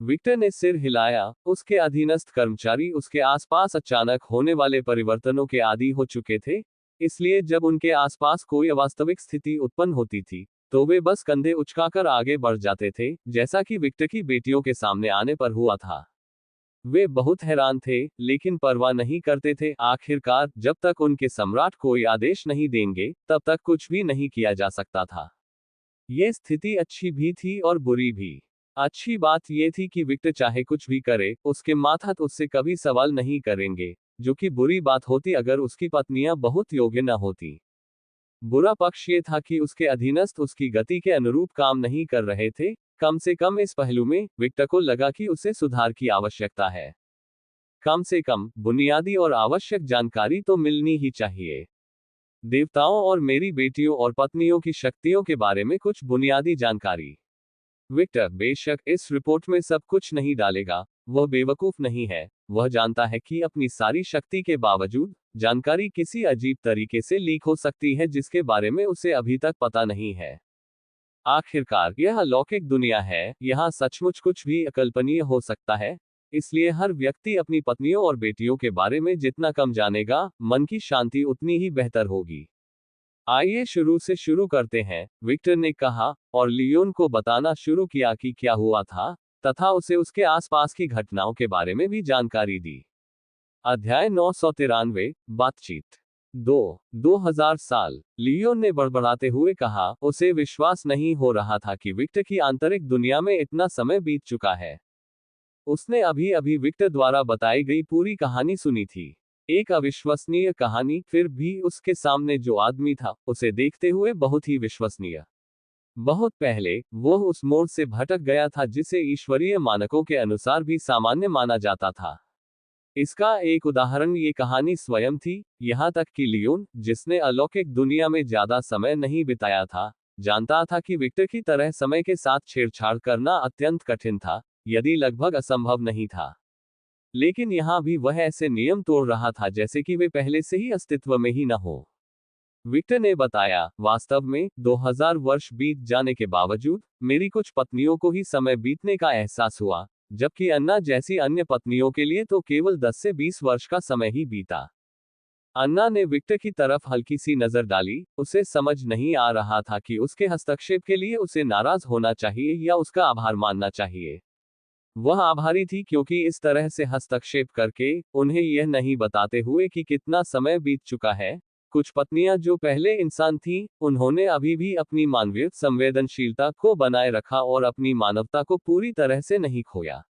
विक्टर ने सिर हिलाया। उसके अधीनस्थ कर्मचारी उसके आसपास अचानक होने वाले परिवर्तनों के आदी हो चुके थे, इसलिए जब उनके आसपास कोई अवास्तविक स्थिति उत्पन्न होती थी, तो वे बस कंधे उचकाकर आगे बढ़ जाते थे, जैसा कि विक्टर की बेटियों के सामने आने पर हुआ था। वे बहुत हैरान थे, लेकिन परवाह नहीं करते थे। आखिरकार जब तक उनके सम्राट कोई आदेश नहीं देंगे, तब तक कुछ भी नहीं किया जा सकता था। ये स्थिति अच्छी भी थी और बुरी भी। अच्छी बात यह थी कि विक्टर चाहे कुछ भी करे, उसके मातहत उससे कभी सवाल नहीं करेंगे, जो कि बुरी बात होती अगर उसकी पत्नियां बहुत योग्य न होती। बुरा पक्ष ये था कि उसके अधीनस्थ उसकी गति के अनुरूप काम नहीं कर रहे थे। कम से कम इस पहलू में विक्टर को लगा कि उसे सुधार की आवश्यकता है। कम से कम बुनियादी और आवश्यक जानकारी तो मिलनी ही चाहिए। देवताओं और मेरी बेटियों और पत्नियों की शक्तियों के बारे में कुछ बुनियादी जानकारी। विक्टर बेशक इस रिपोर्ट में सब कुछ नहीं डालेगा, वह बेवकूफ नहीं है। वह जानता है कि अपनी सारी शक्ति के बावजूद जानकारी किसी अजीब तरीके से लीक हो सकती है, जिसके बारे में उसे अभी तक पता नहीं है। आखिरकार यह अलौकिक दुनिया है, यहाँ सचमुच कुछ भी अकल्पनीय हो सकता है, इसलिए हर व्यक्ति अपनी पत्नियों और बेटियों के बारे में जितना कम जानेगा, मन की शांति उतनी ही बेहतर होगी। आइए शुरू से शुरू करते हैं, विक्टर ने कहा, और लियोन को बताना शुरू किया कि क्या हुआ था, तथा उसे उसके आसपास की घटनाओं के बारे में भी जानकारी दी। अध्याय 993, बातचीत। 2000 साल, लियोन ने बड़बड़ाते हुए कहा। उसे विश्वास नहीं हो रहा था कि विक्टर की आंतरिक दुनिया में इतना समय बीत चुका है। उसने अभी अभी विक्टर द्वारा बताई गई पूरी कहानी सुनी थी। एक अविश्वसनीय कहानी, फिर भी उसके सामने जो आदमी था उसे देखते हुए बहुत ही विश्वसनीय। बहुत पहले वो उस मोड़ से भटक गया था जिसे ईश्वरीय मानकों के अनुसार भी सामान्य माना जाता था। इसका एक उदाहरण ये कहानी स्वयं थी, यहाँ तक कि लियोन, जिसने अलौकिक दुनिया में ज्यादा समय नहीं बिताया था, जानता था कि विक्टर की तरह समय के साथ छेड़छाड़ करना अत्यंत कठिन था, यदि लगभग असंभव नहीं था। लेकिन यहाँ भी वह ऐसे नियम तोड़ रहा था जैसे कि वे पहले से ही अस्तित्व में ही न हो। विक्टर ने बताया, वास्तव में 2000 वर्ष बीत जाने के बावजूद मेरी कुछ पत्नियों को ही समय बीतने का एहसास हुआ, जबकि अन्ना जैसी अन्य पत्नियों के लिए तो केवल 10 से 20 वर्ष का समय ही बीता। अन्ना ने विक्टर की तरफ हल्की सी नजर डाली, उसे समझ नहीं आ रहा था कि उसके हस्तक्षेप के लिए उसे नाराज होना चाहिए या उसका आभार मानना चाहिए। वह आभारी थी क्योंकि इस तरह से हस्तक्षेप करके, उन्हें यह नहीं बताते हुए कि कितना समय बीत चुका है, कुछ पत्नियां जो पहले इंसान थीं, उन्होंने अभी भी अपनी मानवीय संवेदनशीलता को बनाए रखा और अपनी मानवता को पूरी तरह से नहीं खोया।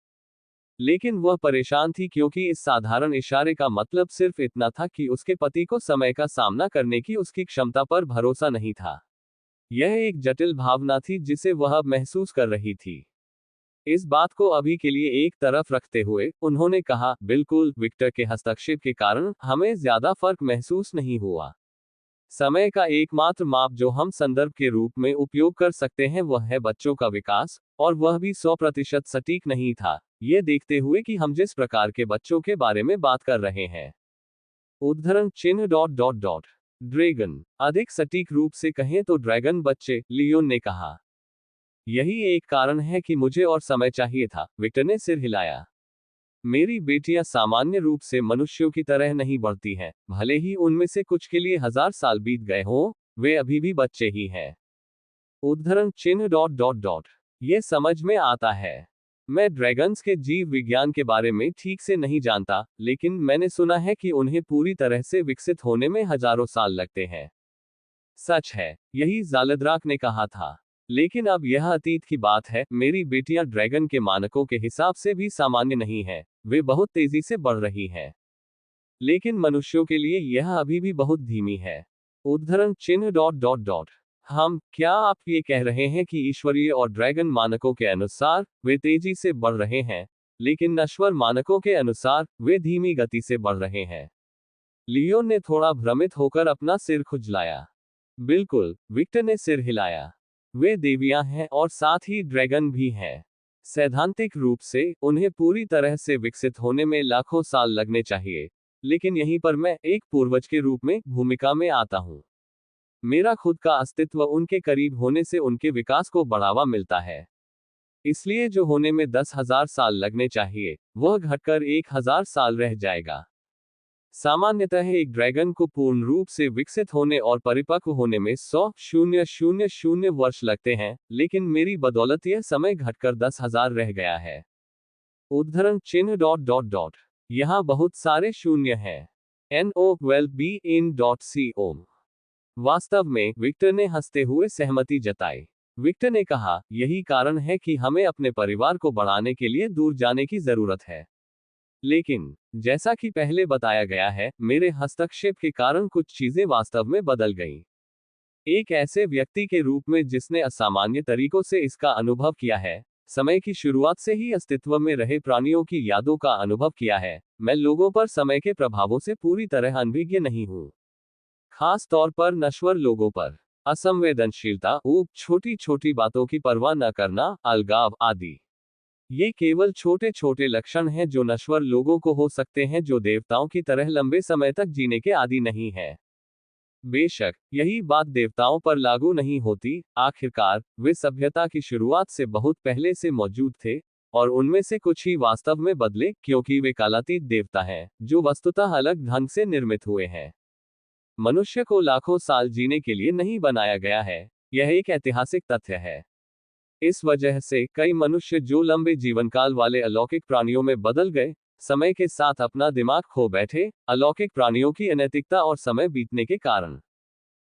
लेकिन वह परेशान थी क्योंकि इस साधारण इशारे का मतलब सिर्फ इतना था कि उसके पति को समय का सामना करने की उसकी क्षमता पर भरोसा नहीं था। यह एक जटिल भावना थी जिसे वह अब महसूस कर रही थी। इस बात को अभी के लिए एक तरफ रखते हुए, उन्होंने कहा, बिल्कुल, विक्टर के हस्तक्षेप के कारण हमें ज्यादा फर्क महसूस नहीं हुआ। समय का एकमात्र माप जो हम संदर्भ के रूप में उपयोग कर सकते हैं वह है बच्चों का विकास, और वह भी 100% सटीक नहीं था, ये देखते हुए कि हम जिस प्रकार के बच्चों के बारे में बात कर रहे हैं। उद्धरण चिन्ह डॉट डॉट डॉट ड्रैगन, अधिक सटीक रूप से कहें तो ड्रैगन बच्चे, लियोन ने कहा। यही एक कारण है कि मुझे और समय चाहिए था, विक्टर ने सिर हिलाया। मेरी बेटियां सामान्य रूप से मनुष्यों की तरह नहीं बढ़ती हैं, भले ही उनमें से कुछ के लिए 1000 साल बीत गए हों, वे अभी भी बच्चे ही हैं। उद्धरण चिन्ह डॉट डॉट डॉट ये समझ में आता है। मैं ड्रैगन्स के जीव विज्ञान के बारे में ठीक से नहीं जानता, लेकिन मैंने सुना है कि उन्हें पूरी तरह से विकसित होने में हजारों साल लगते हैं। सच है, यही ज़ालद्राक ने कहा था। लेकिन अब यह अतीत की बात है, मेरी बेटियां ड्रैगन के मानकों के हिसाब से भी सामान्य नहीं हैं, वे बहुत तेजी से बढ़ रही हैं। लेकिन मनुष्यों के लिए यह अभी भी बहुत धीमी है। उद्धरण चिन्ह डॉट डॉट डॉट क्या आप ये कह रहे हैं कि ईश्वरीय और ड्रैगन मानकों के अनुसार वे तेजी से बढ़ रहे हैं, लेकिन नश्वर मानकों के अनुसार वे धीमी गति से बढ़ रहे हैं? लियोन ने थोड़ा भ्रमित होकर अपना सिर खुजलाया। बिल्कुल, विक्टर ने सिर हिलाया। वे देवियां हैं और साथ ही ड्रैगन भी हैं। सैद्धांतिक रूप से उन्हें पूरी तरह से विकसित होने में लाखों साल लगने चाहिए, लेकिन यहीं पर मैं एक पूर्वज के रूप में भूमिका में आता हूं। मेरा खुद का अस्तित्व उनके करीब होने से उनके विकास को बढ़ावा मिलता है। इसलिए जो होने में 10,000 साल लगने चाहिए, वह घटकर 1000 साल रह जाएगा। सामान्यतः एक ड्रैगन को पूर्ण रूप से विकसित होने और परिपक्व होने में 100,000 वर्ष लगते हैं, लेकिन मेरी बदौलत यह समय घटकर 10,000 रह गया है। उद्धरण चिन्ह डॉट डॉट डॉट यहाँ बहुत सारे शून्य हैं। NOWELLBEIN.CO। वास्तव में, विक्टर ने हंसते हुए सहमति जताई। विक्टर ने कहा, यही कारण है कि हमें अपने परिवार को बढ़ाने के लिए दूर जाने की जरूरत है। लेकिन जैसा कि पहले बताया गया है, मेरे हस्तक्षेप के कारण कुछ चीजें वास्तव में बदल गईं। एक ऐसे व्यक्ति के रूप में जिसने असामान्य तरीकों से इसका अनुभव किया है, समय की शुरुआत से ही अस्तित्व में रहे प्राणियों की यादों का अनुभव किया है, मैं लोगों पर समय के प्रभावों से पूरी तरह अनभिज्ञ नहीं हूं। खास तौर पर नश्वर लोगों पर। असंवेदनशीलता, ऊब, छोटी छोटी बातों की परवाह न करना, अलगाव आदि। ये केवल छोटे छोटे लक्षण हैं जो नश्वर लोगों को हो सकते हैं जो देवताओं की तरह लंबे समय तक जीने के आदी नहीं है। बेशक, यही बात देवताओं पर लागू नहीं होती, आखिरकार, वे सभ्यता की शुरुआत से बहुत पहले से मौजूद थे, और उनमें से कुछ ही वास्तव में बदले क्योंकि वे कालातीत देवता हैं, जो वस्तुतः अलग ढंग से निर्मित हुए हैं। मनुष्य को लाखों साल जीने के लिए नहीं बनाया गया है, यह एक ऐतिहासिक तथ्य है। इस वजह से कई मनुष्य जो लंबे जीवनकाल वाले अलौकिक प्राणियों में बदल गए, समय के साथ अपना दिमाग खो बैठे, अलौकिक प्राणियों की अनैतिकता और समय बीतने के कारण।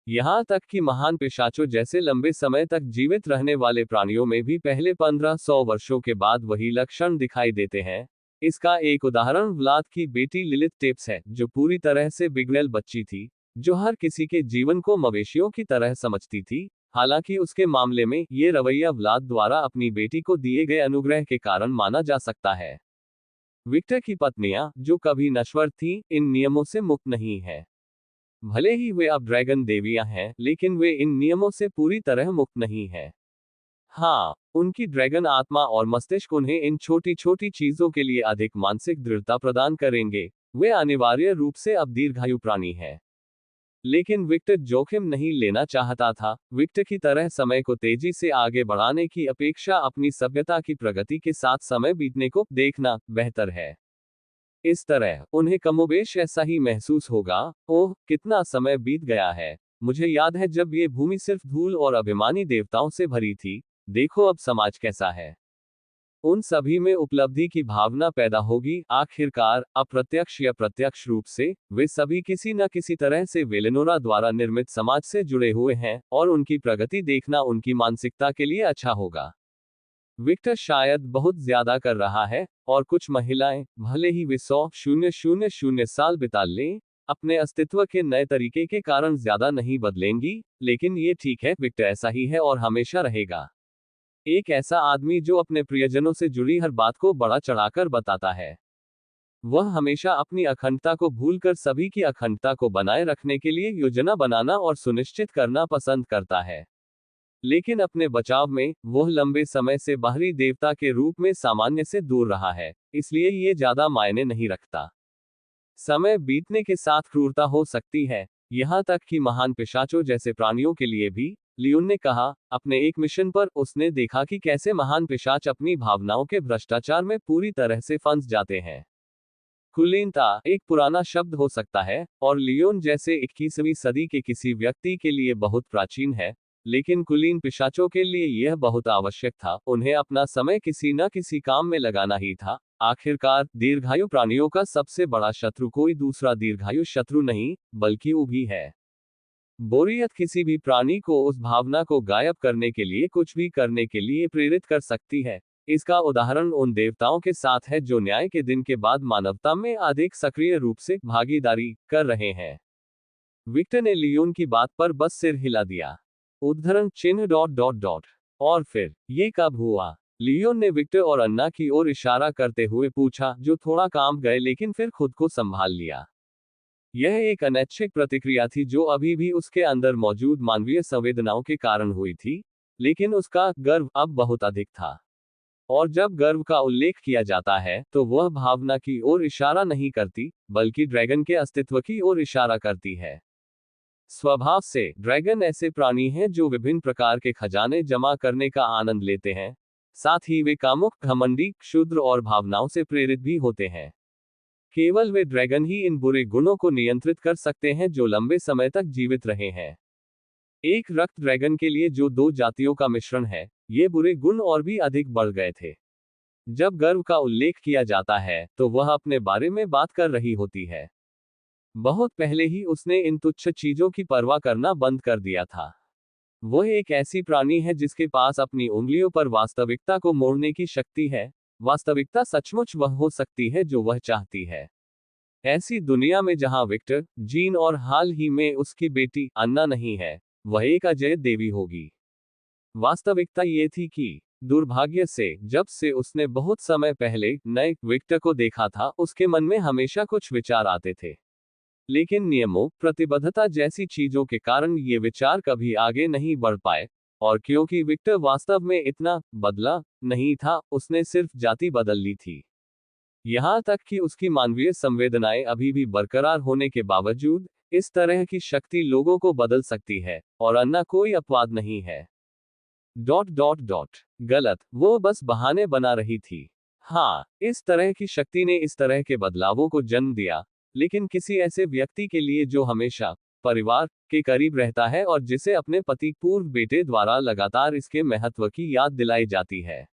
यहाँ तक कि महान पिशाचों जैसे लंबे समय तक जीवित रहने वाले प्राणियों में भी पहले 1500 वर्षों के बाद वही लक्षण दिखाई देते हैं। इसका एक उदाहरण व्लाद की बेटी लिलिथ टेप्स है, जो पूरी तरह से बिगड़ेल बच्ची थी, जो हर किसी के जीवन को मवेशियों की तरह समझती थी। हालांकि उसके मामले में ये रवैया व्लाद द्वारा अपनी बेटी को दिए गए अनुग्रह के कारण माना जा सकता है। विक्टर की पत्नियां, जो कभी नश्वर थीं, इन नियमों से मुक्त नहीं है। भले ही वे अब ड्रैगन देवियां हैं, लेकिन वे इन नियमों से पूरी तरह मुक्त नहीं है। हाँ, उनकी ड्रैगन आत्मा और मस्तिष्क उन्हें इन छोटी छोटी चीजों के लिए अधिक मानसिक दृढ़ता प्रदान करेंगे। वे अनिवार्य रूप से अब दीर्घायु प्राणी है। लेकिन विक्टर जोखिम नहीं लेना चाहता था। विक्टर की तरह समय को तेजी से आगे बढ़ाने की अपेक्षा अपनी सभ्यता की प्रगति के साथ समय बीतने को देखना बेहतर है। इस तरह उन्हें कमोबेश ऐसा ही महसूस होगा, ओह कितना समय बीत गया है। मुझे याद है जब ये भूमि सिर्फ धूल और अभिमानी देवताओं से भरी थी, देखो अब समाज कैसा है। उन सभी में उपलब्धि की भावना पैदा होगी। आखिरकार अप्रत्यक्ष या प्रत्यक्ष रूप से वे सभी किसी न किसी तरह से वेलेनोरा द्वारा निर्मित समाज से जुड़े हुए हैं, और उनकी प्रगति देखना उनकी मानसिकता के लिए अच्छा होगा। विक्टर शायद बहुत ज्यादा कर रहा है, और कुछ महिलाएं, भले ही वे 100,000 साल बिता लें, अपने अस्तित्व के नए तरीके के कारण ज्यादा नहीं बदलेंगी। लेकिन ये ठीक है, विक्टर ऐसा ही है और हमेशा रहेगा। एक ऐसा आदमी जो अपने प्रियजनों से जुड़ी हर बात को बढ़ा चढ़ाकर बताता है। वह हमेशा अपनी अखंडता को भूलकर सभी की अखंडता को बनाए रखने के लिए योजना बनाना और सुनिश्चित करना पसंद करता है। लेकिन अपने बचाव में, वह लंबे समय से बाहरी देवता के रूप में सामान्य से दूर रहा है, इसलिए ये ज्यादा मायने नहीं रखता। समय बीतने के साथ क्रूरता हो सकती है, यहाँ तक कि महान पिशाचों जैसे प्राणियों के लिए भी। लियोन ने कहा, अपने एक मिशन पर उसने देखा कि कैसे महान पिशाच अपनी भावनाओं के भ्रष्टाचार में पूरी तरह से फंस जाते हैं। कुलीनता एक पुराना शब्द हो सकता है, और लियोन जैसे 21वीं सदी के किसी व्यक्ति के लिए बहुत प्राचीन है, लेकिन कुलीन पिशाचों के लिए यह बहुत आवश्यक था। उन्हें अपना समय किसी न किसी काम में लगाना ही था। आखिरकार दीर्घायु प्राणियों का सबसे बड़ा शत्रु कोई दूसरा दीर्घायु शत्रु नहीं, बल्कि ऊभी है। बोरियत किसी भी प्राणी को उस भावना को गायब करने के लिए कुछ भी करने के लिए प्रेरित कर सकती है। इसका उदाहरण उन देवताओं के साथ है जो न्याय के दिन के बाद मानवता में अधिक सक्रिय रूप से भागीदारी कर रहे हैं। विक्टर ने लियोन की बात पर बस सिर हिला दिया। उद्धरण चिन्ह ... और फिर ये कब हुआ? लियोन ने विक्टर और अन्ना की ओर इशारा करते हुए पूछा, जो थोड़ा काम गए लेकिन फिर खुद को संभाल लिया। यह एक अनैच्छिक प्रतिक्रिया थी जो अभी भी उसके अंदर मौजूद मानवीय संवेदनाओं के कारण हुई थी, लेकिन उसका गर्व अब बहुत अधिक था। और जब गर्व का उल्लेख किया जाता है, तो वह भावना की ओर इशारा नहीं करती, बल्कि ड्रैगन के अस्तित्व की ओर इशारा करती है। स्वभाव से ड्रैगन ऐसे प्राणी हैं जो विभिन्न प्रकार के खजाने जमा करने का आनंद लेते हैं। साथ ही वे कामुक, घमंडी, क्षुद्र और भावनाओं से प्रेरित भी होते हैं। केवल वे ड्रैगन ही इन बुरे गुणों को नियंत्रित कर सकते हैं जो लंबे समय तक जीवित रहे हैं। एक रक्त ड्रैगन के लिए जो दो जातियों का मिश्रण है, ये बुरे गुण और भी अधिक बढ़ गए थे। जब गर्व का उल्लेख किया जाता है, तो वह अपने बारे में बात कर रही होती है। बहुत पहले ही उसने इन तुच्छ चीजों की परवाह करना बंद कर दिया था। वह एक ऐसी प्राणी है जिसके पास अपनी उंगलियों पर वास्तविकता को मोड़ने की शक्ति है। वास्तविकता सचमुच वह हो सकती है जो वह चाहती है। ऐसी दुनिया में जहां विक्टर, जीन और हाल ही में उसकी बेटी अन्ना नहीं है, वह एक अजय देवी होगी। वास्तविकता ये थी कि दुर्भाग्य से जब से उसने बहुत समय पहले नए विक्टर को देखा था, उसके मन में हमेशा कुछ विचार आते थे। लेकिन नियमों, प्रतिबद्धता जैसी चीजों के कारण ये विचार कभी आगे नहीं बढ़ पाए। और क्योंकि विक्टर वास्तव में इतना बदला नहीं था, उसने सिर्फ जाति बदल ली थी। यहाँ तक कि उसकी मानवीय संवेदनाएं अभी भी बरकरार होने के बावजूद, इस तरह की शक्ति लोगों को बदल सकती है, और अन्ना कोई अपवाद नहीं है। ... गलत, वो बस बहाने बना रही थी। हाँ, इस तरह की शक्ति ने इस तरह के बदलावों को जन्म दिया, लेकिन किसी ऐसे व्यक्ति के लिए जो हमेशा परिवार के करीब रहता है और जिसे अपने पति पूर्व बेटे द्वारा लगातार इसके महत्व की याद दिलाई जाती है।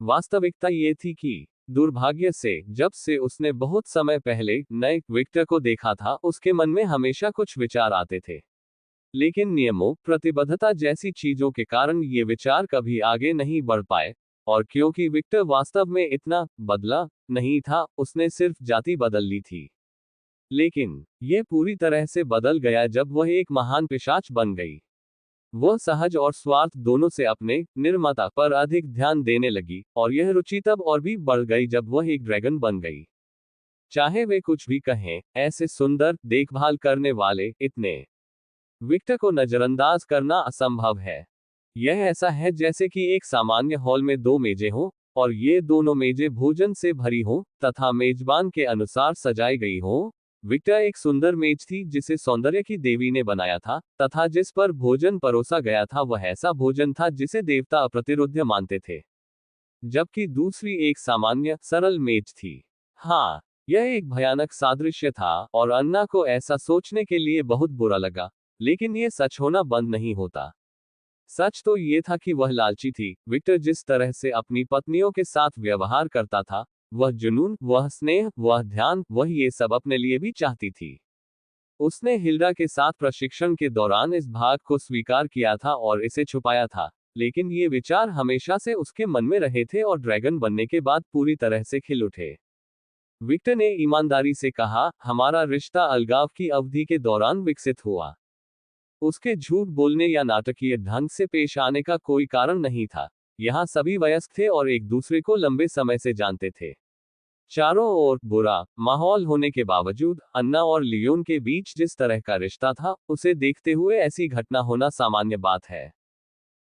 वास्तविकता ये थी कि दुर्भाग्य से जब से उसने बहुत समय पहले नए विक्टर को देखा था, उसके मन में हमेशा कुछ विचार आते थे। लेकिन नियमों, प्रतिबद्धता जैसी चीजों के कारण ये विचार कभी आगे नहीं बढ़ पाए। और क्योंकि विक्टर वास्तव में इतना बदला नहीं था, उसने सिर्फ जाति बदल ली थी। लेकिन यह पूरी तरह से बदल गया जब वह एक महान पिशाच बन गई। वह सहज और स्वार्थ दोनों से अपने निर्माता पर अधिक ध्यान देने लगी, और यह रुचि तब और भी बढ़ गई जब वह एक ड्रैगन बन गई। चाहे वे कुछ भी कहें, ऐसे सुंदर, देखभाल करने वाले, इतने विक्टर को नजरअंदाज करना असंभव है। यह ऐसा है जैसे कि एक सामान्य हॉल में दो मेजें हों, और ये दोनों मेजें भोजन से भरी हों, तथा मेजबान के अनुसार सजाई गई हों। विक्टर एक सुंदर मेज थी जिसे सौंदर्य की देवी ने बनाया था, तथा जिस पर भोजन परोसा गया था वह ऐसा भोजन था जिसे देवता अप्रतिरोध्य मानते थे। जबकि दूसरी एक सामान्य, सरल मेज थी। हाँ, यह एक भयानक सादृश्य था, और अन्ना को ऐसा सोचने के लिए बहुत बुरा लगा, लेकिन यह सच होना बंद नहीं होता। सच तो ये था कि वह लालची थी। विक्टर जिस तरह से अपनी पत्नियों के साथ व्यवहार करता था, वह जुनून, वह स्नेह, वह ध्यान, वह ये सब अपने लिए भी चाहती थी। उसने हिल्डा के साथ प्रशिक्षण के दौरान इस भाग को स्वीकार किया था और इसे छुपाया था, लेकिन ये विचार हमेशा से उसके मन में रहे थे और ड्रैगन बनने के बाद पूरी तरह से खिल उठे। विक्टर ने ईमानदारी से कहा, हमारा रिश्ता अलगाव की अवधि के दौरान विकसित हुआ। उसके झूठ बोलने या नाटकीय ढंग से पेश आने का कोई कारण नहीं था। यहाँ सभी वयस्क थे और एक दूसरे को लंबे समय से जानते थे। चारों ओर बुरा माहौल होने के बावजूद अन्ना और लियोन के बीच जिस तरह का रिश्ता था, उसे देखते हुए ऐसी घटना होना सामान्य बात है।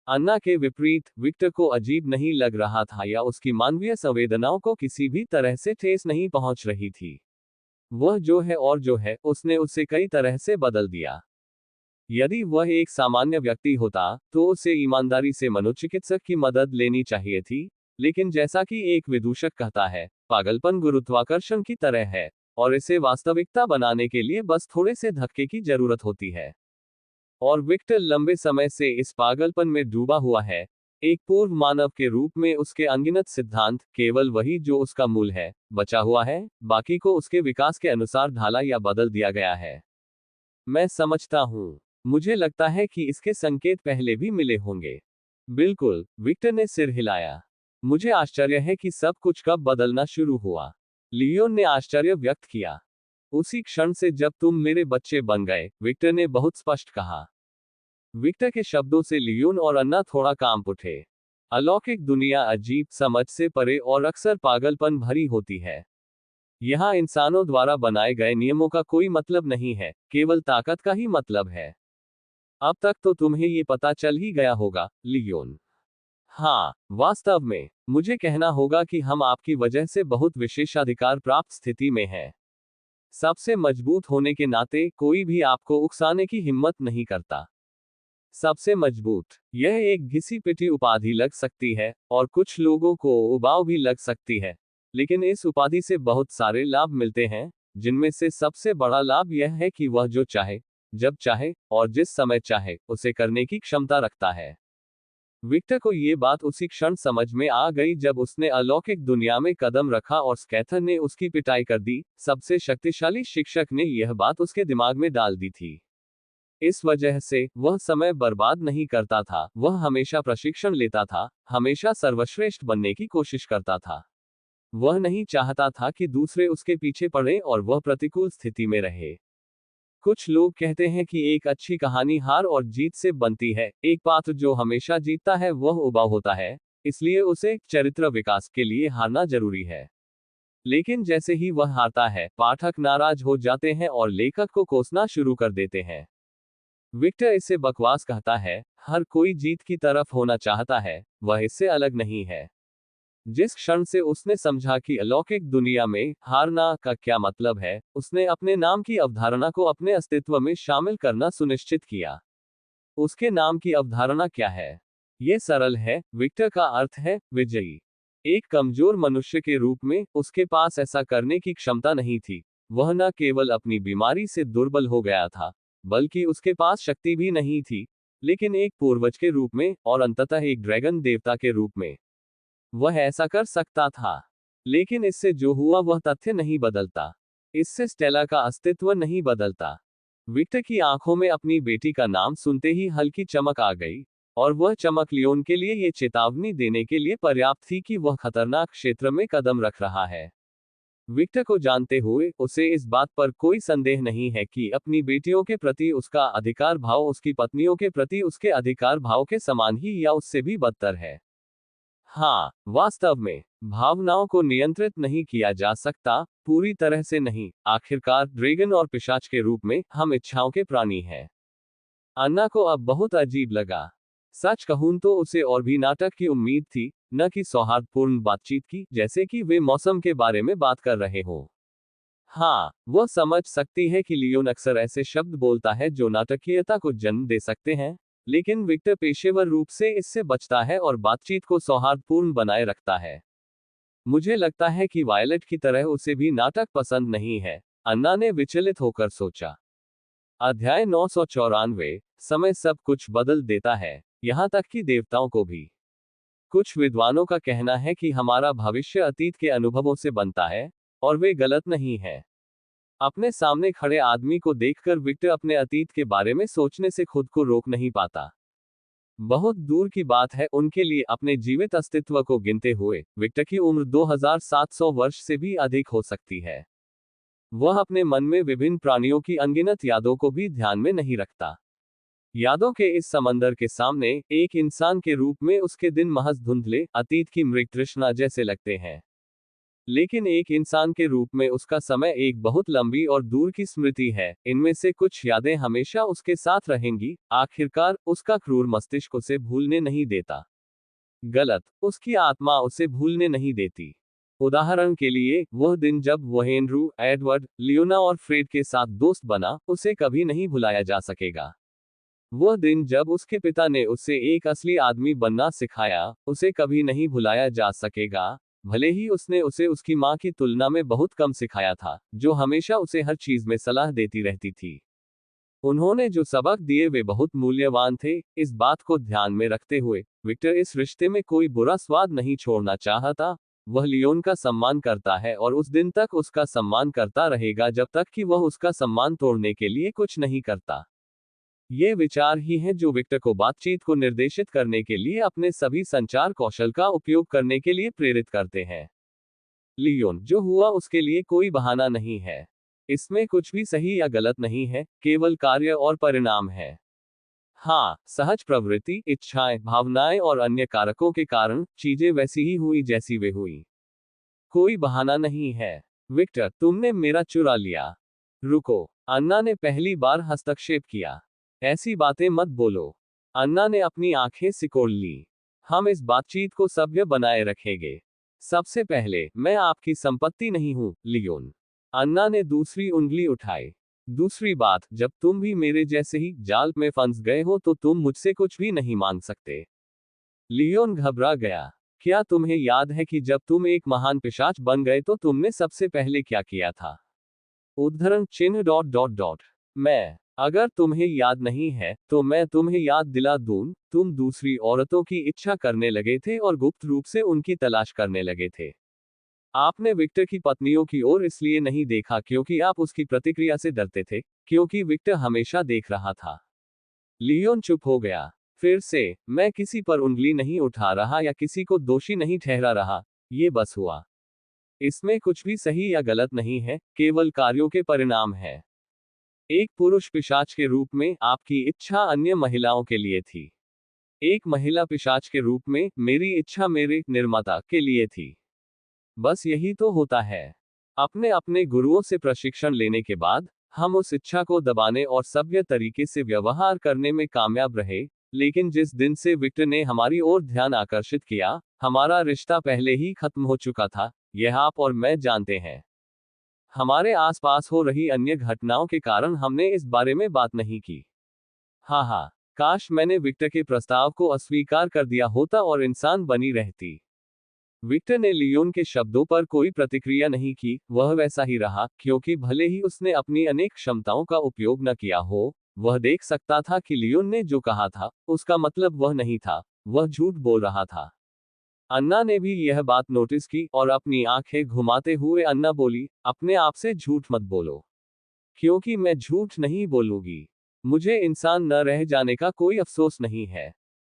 अन्ना के विपरीत विक्टर को अजीब नहीं लग रहा था या उसकी मानवीय संवेदनाओं को किसी भी तरह से ठेस नहीं पहुंच रही थी। वह जो है और जो है, उसने उसे कई तरह से बदल दिया। यदि वह एक सामान्य व्यक्ति होता, तो उसे ईमानदारी से मनोचिकित्सक की मदद लेनी चाहिए थी, लेकिन जैसा कि एक विदूषक कहता है, पागलपन गुरुत्वाकर्षण की तरह है, और इसे वास्तविकता बनाने के लिए बस थोड़े से धक्के की जरूरत होती है। और विक्टर लंबे समय से इस पागलपन में डूबा हुआ है। एक पूर्व मानव के रूप में उसके अनगिनत सिद्धांत, केवल वही जो उसका मूल है, बचा हुआ है, बाकी को उसके विकास के अनुसार ढाला या बदल दिया गया है। मैं समझता हूँ। मुझे लगता है कि इसके संकेत पहले भी मिले होंगे। बिल्कुल, विक्टर ने सिर हिलाया। मुझे आश्चर्य है कि सब कुछ कब बदलना शुरू हुआ। लियोन ने आश्चर्य व्यक्त किया। उसी क्षण से जब तुम मेरे बच्चे बन गए, विक्टर ने बहुत स्पष्ट कहा। विक्टर के शब्दों से लियोन और अन्ना थोड़ा कांप उठे। अलौकिक दुनिया अजीब, समझ से परे और अक्सर पागलपन भरी होती है। यहाँ इंसानों द्वारा बनाए गए नियमों का कोई मतलब नहीं है, केवल ताकत का ही मतलब है। अब तक तो तुम्हें ये पता चल ही गया होगा, लियोन। हाँ, वास्तव में, मुझे कहना होगा कि हम आपकी वजह से बहुत विशेषाधिकार प्राप्त स्थिति में हैं। सबसे मजबूत होने के नाते कोई भी आपको उकसाने की हिम्मत नहीं करता। सबसे मजबूत, यह एक घिसी पिटी उपाधि लग सकती है, और कुछ लोगों को उबाऊ भी लग सकती है, लेकिन इस उपाधि से बहुत सारे लाभ मिलते हैं, जिनमें से सबसे बड़ा लाभ यह है कि वह जो चाहे, जब चाहे, और जिस समय चाहे, उसे करने की क्षमता रखता है। विक्टर को ये बात उसी क्षण समझ में आ गई जब उसने अलौकिक दुनिया में कदम रखा और स्कैथर ने उसकी पिटाई कर दी। सबसे शक्तिशाली शिक्षक ने यह बात उसके दिमाग में डाल दी थी। इस वजह से वह समय बर्बाद नहीं करता था, वह हमेशा प्रशिक्षण लेता था, हमेशा सर्वश्रेष्ठ बनने की कोशिश करता था। वह नहीं चाहता था कि दूसरे उसके पीछे पड़े और वह प्रतिकूल स्थिति में रहे। कुछ लोग कहते हैं कि एक अच्छी कहानी हार और जीत से बनती है। एक पात्र जो हमेशा जीतता है वह उबाऊ होता है, इसलिए उसे चरित्र विकास के लिए हारना जरूरी है। लेकिन जैसे ही वह हारता है, पाठक नाराज हो जाते हैं और लेखक को कोसना शुरू कर देते हैं। विक्टर इसे बकवास कहता है। हर कोई जीत की तरफ होना चाहता है, वह इससे अलग नहीं है। जिस क्षण से उसने समझा कि अलौकिक दुनिया में हारना का क्या मतलब है, उसने अपने नाम की अवधारणा को अपने अस्तित्व में शामिल करना सुनिश्चित किया। उसके नाम की अवधारणा क्या है? ये सरल है, विक्टर का अर्थ है विजयी। एक कमजोर मनुष्य के रूप में उसके पास ऐसा करने की क्षमता नहीं थी। वह न केवल अपनी बीमारी से दुर्बल हो गया था, बल्कि उसके पास शक्ति भी नहीं थी, लेकिन एक पूर्वज के रूप में और अंततः एक ड्रैगन देवता के रूप में वह ऐसा कर सकता था। लेकिन इससे जो हुआ वह तथ्य नहीं बदलता। इससे स्टेला का अस्तित्व नहीं बदलता। विक्टर की आंखों में अपनी बेटी का नाम सुनते ही हल्की चमक आ गई। और वह चमक लियोन के लिए ये चेतावनी देने के लिए पर्याप्त थी कि वह खतरनाक क्षेत्र में कदम रख रहा है। विक्टर को जानते हुए उसे इस बात पर कोई संदेह नहीं है कि अपनी बेटियों के प्रति उसका अधिकार भाव उसकी पत्नियों के प्रति उसके अधिकार भाव के समान ही या उससे भी बदतर है। हाँ, वास्तव में भावनाओं को नियंत्रित नहीं किया जा सकता, पूरी तरह से नहीं। आखिरकार ड्रैगन और पिशाच के रूप में हम इच्छाओं के प्राणी हैं। अन्ना को अब बहुत अजीब लगा। सच कहूं तो उसे और भी नाटक की उम्मीद थी, न कि सौहार्दपूर्ण बातचीत की, जैसे कि वे मौसम के बारे में बात कर रहे हों। हाँ, वह समझ सकती है कि लियोन अक्सर ऐसे शब्द बोलता है जो नाटकीयता को जन्म दे सकते हैं, लेकिन विक्टर पेशेवर रूप से इससे बचता है और बातचीत को सौहार्दपूर्ण बनाए रखता है। मुझे लगता है कि वायलेट की तरह उसे भी नाटक पसंद नहीं है, अन्ना ने विचलित होकर सोचा। अध्याय 994। समय सब कुछ बदल देता है, यहां तक कि देवताओं को भी। कुछ विद्वानों का कहना है कि हमारा भविष्य अतीत के अनुभवों से बनता है, और वे गलत नहीं है। अपने सामने खड़े आदमी को देखकर विक्टर अपने अतीत के बारे में सोचने से खुद को रोक नहीं पाता। बहुत दूर की बात है उनके लिए अपने जीवित अस्तित्व को गिनते हुए, विक्टर की उम्र 2700 वर्ष से भी अधिक हो सकती है। वह अपने मन में विभिन्न प्राणियों की अनगिनत यादों को भी ध्यान में नहीं रखता। यादों के इस समंदर के सामने एक इंसान के रूप में उसके दिन महज धुंधले, अतीत की मृग तृष्णा जैसे लगते हैं। लेकिन एक इंसान के रूप में उसका समय एक बहुत लंबी और दूर की स्मृति है, इनमें से कुछ यादें हमेशा उसके साथ रहेंगी। आखिरकार उसका क्रूर मस्तिष्क उसे भूलने नहीं देता। गलत, उसकी आत्मा उसे भूलने नहीं देती। उदाहरण के लिए, वह दिन जब वह एंड्रू, एडवर्ड, लियोना और फ्रेड के साथ दोस्त बना, उसे कभी नहीं भुलाया जा सकेगा। वह दिन जब उसके पिता ने उसे एक असली आदमी बनना सिखाया, उसे कभी नहीं भुलाया जा सकेगा। भले ही उसने उसे उसकी माँ की तुलना में बहुत कम सिखाया था, जो हमेशा उसे हर चीज में सलाह देती रहती थी। उन्होंने जो सबक दिए वे बहुत मूल्यवान थे। इस बात को ध्यान में रखते हुए, विक्टर इस रिश्ते में कोई बुरा स्वाद नहीं छोड़ना चाहता। वह लियोन का सम्मान करता है और उस दिन तक उसका सम्मान करता रहेगा जब तक कि वह उसका सम्मान तोड़ने के लिए कुछ नहीं करता। ये विचार ही हैं जो विक्टर को बातचीत को निर्देशित करने के लिए अपने सभी संचार कौशल का उपयोग करने के लिए प्रेरित करते हैं। लियोन, जो हुआ उसके लिए कोई बहाना नहीं है। इसमें कुछ भी सही या गलत नहीं है, केवल कार्य और परिणाम है। हाँ, सहज प्रवृत्ति, इच्छाएं, भावनाएं और अन्य कारकों के कारण चीजें वैसी ही हुई जैसी वे हुई। कोई बहाना नहीं है। विक्टर, तुमने मेरा चुरा लिया। रुको, अन्ना ने पहली बार हस्तक्षेप किया। ऐसी बातें मत बोलो। अन्ना ने अपनी आंखें सिकोड़ ली। हम इस बातचीत को सभ्य बनाए रखेंगे। सबसे पहले, मैं आपकी संपत्ति नहीं हूं, लियोन। अन्ना ने दूसरी उंगली उठाई। दूसरी बात, जब तुम भी मेरे जैसे ही जाल में फंस गए हो तो तुम मुझसे कुछ भी नहीं मांग सकते। लियोन घबरा गया। क्या तुम्हें याद है कि जब तुम एक महान पिशाच बन गए तो तुमने सबसे पहले क्या किया था? उद्धरण चिन्ह डॉट डॉट डॉट। मैं, अगर तुम्हें याद नहीं है तो मैं तुम्हें याद दिला दूं, तुम दूसरी औरतों की इच्छा करने लगे थे और गुप्त रूप से उनकी तलाश करने लगे थे। आपने विक्टर की पत्नियों की ओर इसलिए नहीं देखा क्योंकि आप उसकी प्रतिक्रिया से डरते थे, क्योंकि विक्टर हमेशा देख रहा था। लियोन चुप हो गया। फिर से, मैं किसी पर उंगली नहीं उठा रहा या किसी को दोषी नहीं ठहरा रहा, ये बस हुआ। इसमें कुछ भी सही या गलत नहीं है, केवल कार्यों के परिणाम है। एक पुरुष पिशाच के रूप में आपकी इच्छा अन्य महिलाओं के लिए थी। एक महिला पिशाच के रूप में मेरी इच्छा मेरे निर्माता के लिए थी। बस यही तो होता है। अपने अपने गुरुओं से प्रशिक्षण लेने के बाद हम उस इच्छा को दबाने और सभ्य तरीके से व्यवहार करने में कामयाब रहे। लेकिन जिस दिन से विक्टर ने हमारी ओर ध्यान आकर्षित किया, हमारा रिश्ता पहले ही खत्म हो चुका था, यह आप और मैं जानते हैं। हमारे आसपास हो रही अन्य घटनाओं के कारण हमने इस बारे में बात नहीं की। हाँ हाँ, काश मैंने विक्टर के प्रस्ताव को अस्वीकार कर दिया होता और इंसान बनी रहती। विक्टर ने लियोन के शब्दों पर कोई प्रतिक्रिया नहीं की, वह वैसा ही रहा, क्योंकि भले ही उसने अपनी अनेक क्षमताओं का उपयोग न किया हो, वह देख सकता था कि लियोन ने जो कहा था, उसका मतलब वह नहीं था, वह झूठ बोल रहा था। अन्ना ने भी यह बात नोटिस की और अपनी आंखें घुमाते हुए अन्ना बोली, अपने आप से झूठ मत बोलो। क्योंकि मैं झूठ नहीं बोलूंगी। मुझे इंसान न रह जाने का कोई अफसोस नहीं है।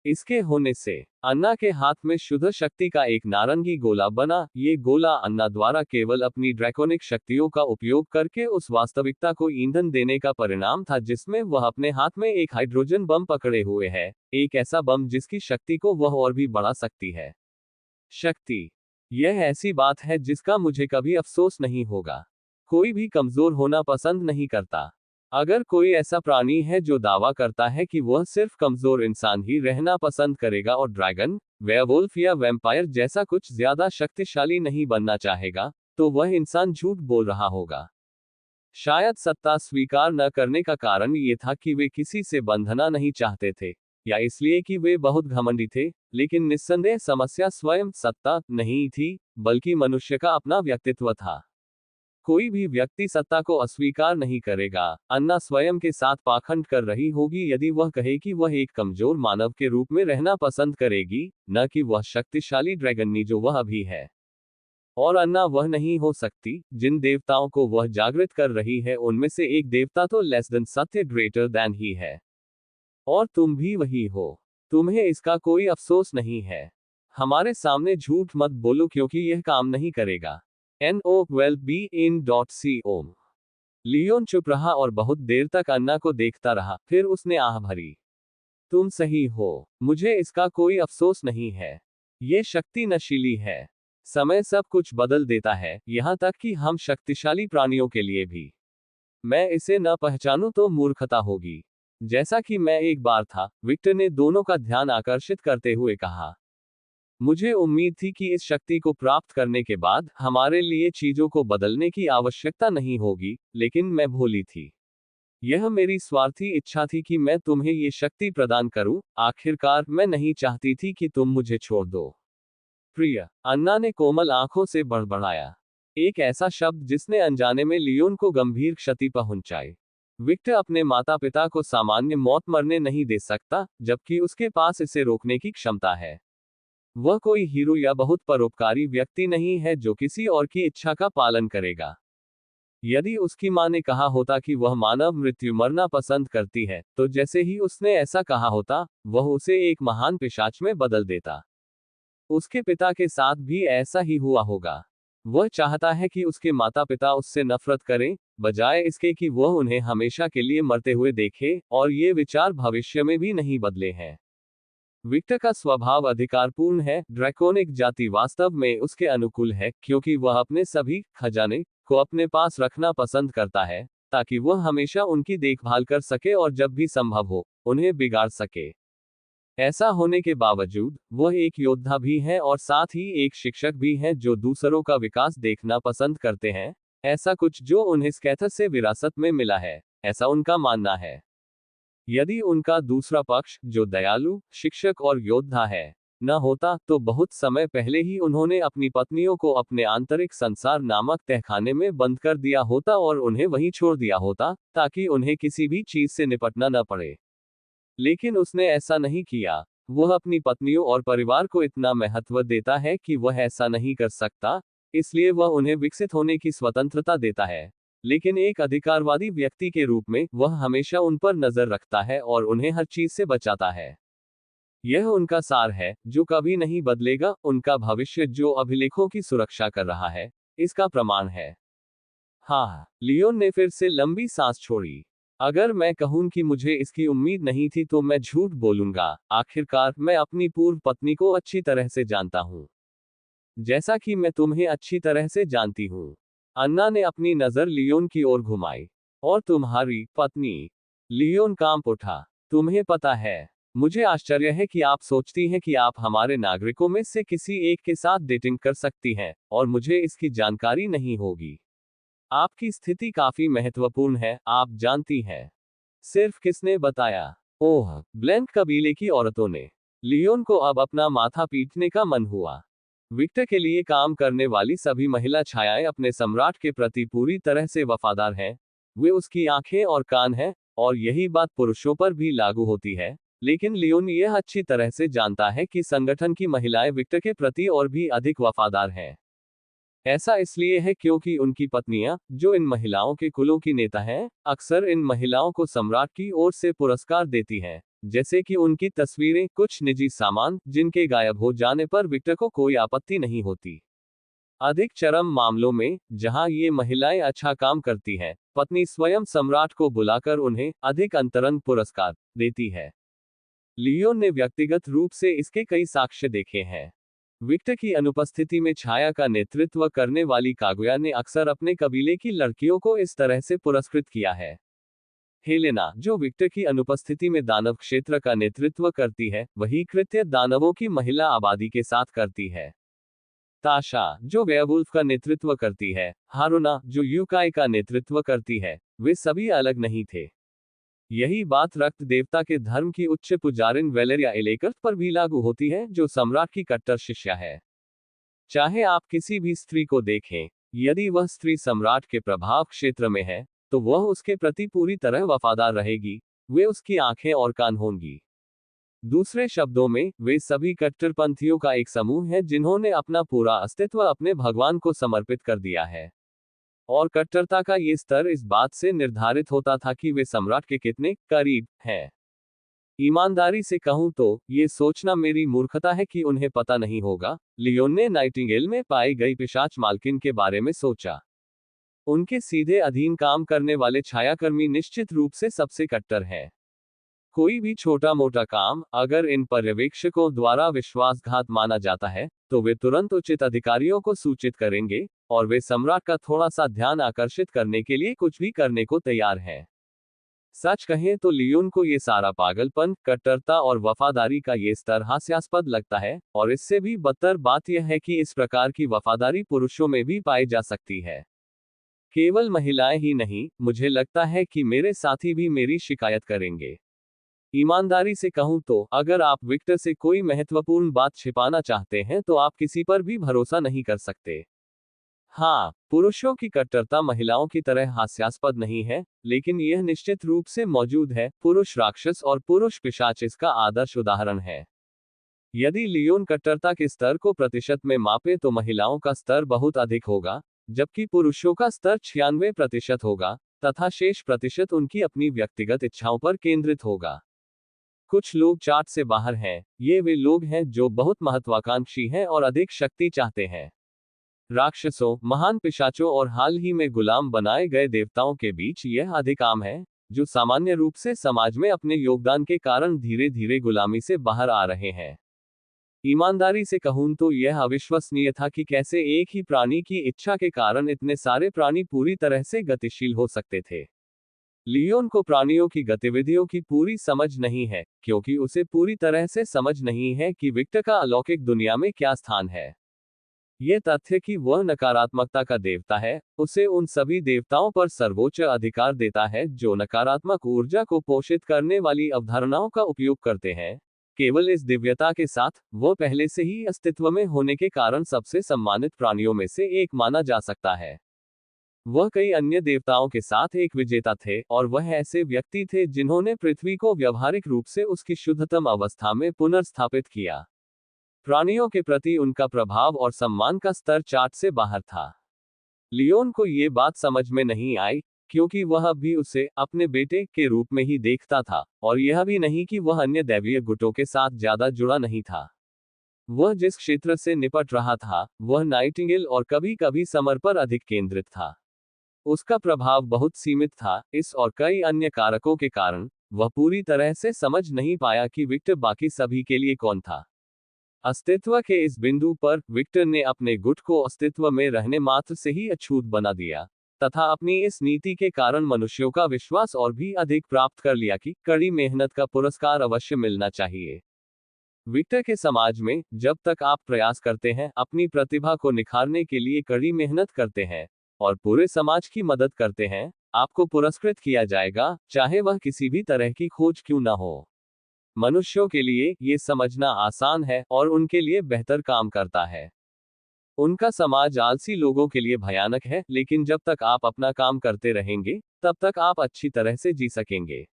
इसके होने से अन्ना के हाथ में शुद्ध शक्ति का एक नारंगी गोला बना। ये गोला अन्ना द्वारा केवल अपनी ड्रैकोनिक शक्तियों का उपयोग करके उस वास्तविकता को ईंधन देने का परिणाम था जिसमें वह अपने हाथ में एक हाइड्रोजन बम पकड़े हुए है, एक ऐसा बम जिसकी शक्ति को वह और भी बढ़ा सकती है। शक्ति, यह ऐसी बात है जिसका मुझे कभी अफसोस नहीं होगा। कोई भी कमजोर होना पसंद नहीं करता। अगर कोई ऐसा प्राणी है जो दावा करता है कि वह सिर्फ कमजोर इंसान ही रहना पसंद करेगा और ड्रैगन, वेयरवुल्फ या वैम्पायर जैसा कुछ ज्यादा शक्तिशाली नहीं बनना चाहेगा, तो वह इंसान झूठ बोल रहा होगा। शायद सत्ता स्वीकार न करने का कारण ये था कि वे किसी से बंधना नहीं चाहते थे, या इसलिए कि वे बहुत घमंडी थे, लेकिन निस्संदेह समस्या स्वयं सत्ता नहीं थी, बल्कि मनुष्य का अपना व्यक्तित्व था। कोई भी व्यक्ति सत्ता को अस्वीकार नहीं करेगा। अन्ना स्वयं के साथ पाखंड कर रही होगी यदि वह कहे कि वह एक कमजोर मानव के रूप में रहना पसंद करेगी, न कि वह शक्तिशाली ड्रैगननी जो वह अभी है। और अन्ना वह नहीं हो सकती। जिन देवताओं को वह जागृत कर रही है उनमें से एक देवता तो लेस देन सत्य, ग्रेटर देन ही है। और तुम भी वही हो। तुम्हें इसका कोई अफसोस नहीं है। हमारे सामने झूठ मत बोलो क्योंकि यह काम नहीं करेगा। NOWELLBEIN.CO। लियोन चुप रहा और बहुत देर तक अन्ना को देखता रहा, फिर उसने आह भरी। तुम सही हो, मुझे इसका कोई अफसोस नहीं है। ये शक्ति नशीली है। समय सब कुछ बदल देता है, यहाँ तक कि हम शक्तिशाली प्राणियों के लिए भी। मैं इसे न पहचानूं तो मूर्खता होगी। जैसा कि मैं एक बार था, विक्टर ने दोनों का ध्यान आकर्षित करते हुए कहा। मुझे उम्मीद थी कि इस शक्ति को प्राप्त करने के बाद हमारे लिए चीजों को बदलने की आवश्यकता नहीं होगी, लेकिन मैं भोली थी। यह मेरी स्वार्थी इच्छा थी कि मैं तुम्हें ये शक्ति प्रदान करूं। आखिरकार मैं नहीं चाहती थी कि तुम मुझे छोड़ दो। प्रिय, अन्ना ने कोमल आंखों से बड़बड़ाया। एक ऐसा शब्द जिसने अनजाने में लियोन को गंभीर क्षति पहुंचाई। विक्टर अपने माता पिता को सामान्य मौत मरने नहीं दे सकता, जबकि उसके पास इसे रोकने की क्षमता है। वह कोई हीरो या बहुत परोपकारी व्यक्ति नहीं है जो किसी और की इच्छा का पालन करेगा। यदि उसकी मां ने कहा होता कि वह मानव मृत्यु मरना पसंद करती है, तो जैसे ही उसने ऐसा कहा होता, वह उसे एक महान पिशाच में बदल देता। उसके पिता के साथ भी ऐसा ही हुआ होगा। वह चाहता है कि उसके माता पिता उससे नफरत करें, बजाय इसके कि वह उन्हें हमेशा के लिए मरते हुए देखे, और ये विचार भविष्य में भी नहीं बदले हैं। विक्टर का स्वभाव अधिकारपूर्ण है। ड्रैकोनिक जाति वास्तव में उसके अनुकूल है, क्योंकि वह अपने सभी खजाने को अपने पास रखना पसंद करता है, ताकि वह हमेशा उनकी देखभाल कर सके और जब भी संभव हो, उन्हें बिगाड़ सके। ऐसा होने के बावजूद, वह एक योद्धा भी है और साथ ही एक शिक्षक भी है जो दूसरों का विकास देखना पसंद करते हैं, ऐसा कुछ जो उन्हें स्कैथर से विरासत में मिला है, ऐसा उनका मानना है। यदि उनका दूसरा पक्ष, जो दयालु, शिक्षक और योद्धा है, न होता, तो बहुत समय पहले ही उन्होंने अपनी पत्नियों को अपने आंतरिक संसार नामक तहखाने में बंद कर दिया होता और उन्हें वहीं छोड़ दिया होता, ताकि उन्हें किसी भी चीज से निपटना न पड़े। लेकिन उसने ऐसा नहीं किया। वह अपनी पत्नियों और परिवार को इतना महत्व देता है कि वह ऐसा नहीं कर सकता, इसलिए वह उन्हें विकसित होने की स्वतंत्रता देता है। लेकिन एक अधिकारवादी व्यक्ति के रूप में, वह हमेशा उन पर नजर रखता है और उन्हें हर चीज से बचाता है। यह उनका सार है, जो कभी नहीं बदलेगा। उनका भविष्य, जो अभिलेखों की सुरक्षा कर रहा है, इसका प्रमाण है। हाँ, लियोन ने फिर से लंबी सांस छोड़ी। अगर मैं कहूं कि मुझे इसकी उम्मीद नहीं थी तो मैं झूठ बोलूंगा। आखिरकार मैं अपनी पूर्व पत्नी को अच्छी तरह से जानता हूं, जैसा कि मैं तुम्हें अच्छी तरह से जानती हूं। अन्ना ने अपनी नजर लियोन की ओर घुमाई। और तुम्हारी पत्नी? लियोन कांप उठा। तुम्हें पता है, मुझे आश्चर्य है कि आप सोचती हैं कि आप हमारे नागरिकों में से किसी एक के साथ डेटिंग कर सकती हैं, और मुझे इसकी जानकारी नहीं होगी। आपकी स्थिति काफी महत्वपूर्ण है, आप जानती हैं। सिर्फ किसने बताया? ओह, ब्लैंक कबीले की औरतों ने। लियोन को अब अपना माथा पीटने का मन हुआ। विक्टर के लिए काम करने वाली सभी महिला छायाएं अपने सम्राट के प्रति पूरी तरह से वफादार हैं। वे उसकी आंखें और कान हैं, और यही बात पुरुषों पर भी लागू होती है। लेकिन लियोन यह अच्छी तरह से जानता है कि संगठन की महिलाएं विक्टर के प्रति और भी अधिक वफादार हैं। ऐसा इसलिए है क्योंकि उनकी पत्नियां, जो इन महिलाओं के कुलों की नेता हैं, अक्सर इन महिलाओं को सम्राट की ओर से पुरस्कार देती हैं, जैसे कि उनकी तस्वीरें, कुछ निजी सामान जिनके गायब हो जाने पर विक्टर को कोई आपत्ति नहीं होती। अधिक चरम मामलों में, जहां ये महिलाएं अच्छा काम करती हैं, पत्नी स्वयं सम्राट को बुलाकर उन्हें अधिक अंतरंग पुरस्कार देती है। लियोन ने व्यक्तिगत रूप से इसके कई साक्ष्य देखे हैं। विक्टर की अनुपस्थिति में छाया का नेतृत्व करने वाली कागुया ने अक्सर अपने कबीले की लड़कियों को इस तरह से पुरस्कृत किया है। हेलेना, जो विक्टर की अनुपस्थिति में दानव क्षेत्र का नेतृत्व करती है, वही कृत्य दानवों की महिला आबादी के साथ करती है। ताशा, जो वेयरवुल्फ का नेतृत्व करती है, हारुना, जो यूकाई का नेतृत्व करती है, वे सभी अलग नहीं थे। यही बात रक्त देवता के धर्म की उच्च पुजारिन वेलेरिया एलेकर्ट पर भी लागू होती है, जो सम्राट की कट्टर शिष्या है। चाहे आप किसी भी स्त्री को देखें, यदि वह स्त्री सम्राट के प्रभाव क्षेत्र में है, तो वह उसके प्रति पूरी तरह वफादार रहेगी, वे उसकी आंखें और कान होंगी। दूसरे शब्दों में, वे सभी कट्टरपंथियों का एक समूह है जिन्होंने अपना पूरा अस्तित्व अपने भगवान को समर्पित कर दिया है। और कट्टरता का ये स्तर इस बात से निर्धारित होता था कि वे सम्राट के कितने करीब हैं। ईमानदारी से कहूं तो, ये सोचना मेरी मूर्खता है कि उन्हें पता नहीं होगा। लियोन ने नाइटिंगेल में पाई गई पिशाच मालकिन के बारे में सोचा। उनके सीधे अधीन काम करने वाले छायाकर्मी निश्चित रूप से सबसे कट्टर हैं। कोई भी छोटा मोटा काम अगर इन पर्यवेक्षकों द्वारा विश्वासघात माना जाता है, तो वे तुरंत उचित अधिकारियों को सूचित करेंगे, और वे सम्राट का थोड़ा सा ध्यान आकर्षित करने के लिए कुछ भी करने को तैयार हैं। सच कहें तो लियोन को ये सारा पागलपन, कट्टरता और वफादारी का ये स्तर हास्यास्पद लगता है, और इससे भी बदतर बात यह है कि इस प्रकार की वफादारी पुरुषों में भी पाई जा सकती है। केवल महिलाएं ही नहीं, मुझे लगता है कि मेरे साथी भी मेरी शिकायत करेंगे। ईमानदारी से कहूं तो, अगर आप विक्टर से कोई महत्वपूर्ण बात छिपाना चाहते हैं तो आप किसी पर भी भरोसा नहीं कर सकते। हाँ, पुरुषों की कट्टरता महिलाओं की तरह हास्यास्पद नहीं है, लेकिन यह निश्चित रूप से मौजूद है। पुरुष राक्षस और पुरुष पिशाच इसका आदर्श उदाहरण है। यदि लियोन कट्टरता के स्तर को प्रतिशत में मापे तो महिलाओं का स्तर बहुत अधिक होगा, जबकि पुरुषों का स्तर 96% होगा, तथा शेष प्रतिशत उनकी अपनी व्यक्तिगत इच्छाओं पर केंद्रित होगा। कुछ लोग चार्ट से बाहर हैं, ये वे लोग हैं जो बहुत महत्वाकांक्षी हैं और अधिक शक्ति चाहते हैं। राक्षसों, महान पिशाचों और हाल ही में गुलाम बनाए गए देवताओं के बीच यह अधिक आम है, जो सामान्य रूप से समाज में अपने योगदान के कारण धीरे धीरे गुलामी से बाहर आ रहे हैं। ईमानदारी से कहूं तो यह अविश्वसनीय था कि कैसे एक ही प्राणी की इच्छा के कारण इतने सारे प्राणी पूरी तरह से गतिशील हो सकते थे। लियोन को प्राणियों की गतिविधियों की पूरी समझ नहीं है, क्योंकि उसे पूरी तरह से समझ नहीं है कि विक्टर का अलौकिक दुनिया में क्या स्थान है। ये तथ्य कि वह नकारात्मकता का देवता है, उसे उन सभी देवताओं पर सर्वोच्च अधिकार देता है जो नकारात्मक ऊर्जा को पोषित करने वाली अवधारणाओं का उपयोग करते हैं। केवल इस दिव्यता के साथ, वह पहले से ही अस्तित्व में होने के कारण सबसे सम्मानित प्राणियों में से एक माना जा सकता है। वह कई अन्य देवताओं के साथ एक विजेता थे, और वह ऐसे व्यक्ति थे जिन्होंने पृथ्वी को व्यावहारिक रूप से उसकी शुद्धतम अवस्था में पुनर्स्थापित किया। प्राणियों के प्रति उनका प्रभाव और सम्मान का स्तर चार्ट से बाहर था। लियोन को ये बात समझ में नहीं आई, क्योंकि वह भी उसे अपने बेटे के रूप में ही देखता था, और यह भी नहीं कि वह अन्य दैवीय गुटों के साथ ज्यादा जुड़ा नहीं था। वह जिस क्षेत्र से निपट रहा था, वह नाइटिंगेल और कभी कभी समर पर अधिक केंद्रित था। उसका प्रभाव बहुत सीमित था, इस और कई अन्य कारकों के कारण वह पूरी तरह से समझ नहीं पाया कि विक्टर बाकी सभी के लिए कौन था। अस्तित्व के इस बिंदु पर विक्टर ने अपने गुट को अस्तित्व में रहने मात्र से ही अछूत बना दिया, तथा अपनी इस नीति के कारण मनुष्यों का विश्वास और भी अधिक प्राप्त कर लिया कि कड़ी मेहनत का पुरस्कार अवश्य मिलना चाहिए। विक्टर के समाज में, जब तक आप प्रयास करते हैं, अपनी प्रतिभा को निखारने के लिए कड़ी मेहनत करते हैं, और पूरे समाज की मदद करते हैं, आपको पुरस्कृत किया जाएगा, चाहे वह किसी भी तरह की खोज क्यों ना हो। मनुष्यों के लिए ये समझना आसान है, और उनके लिए बेहतर काम करता है। उनका समाज आलसी लोगों के लिए भयानक है, लेकिन जब तक आप अपना काम करते रहेंगे, तब तक आप अच्छी तरह से जी सकेंगे।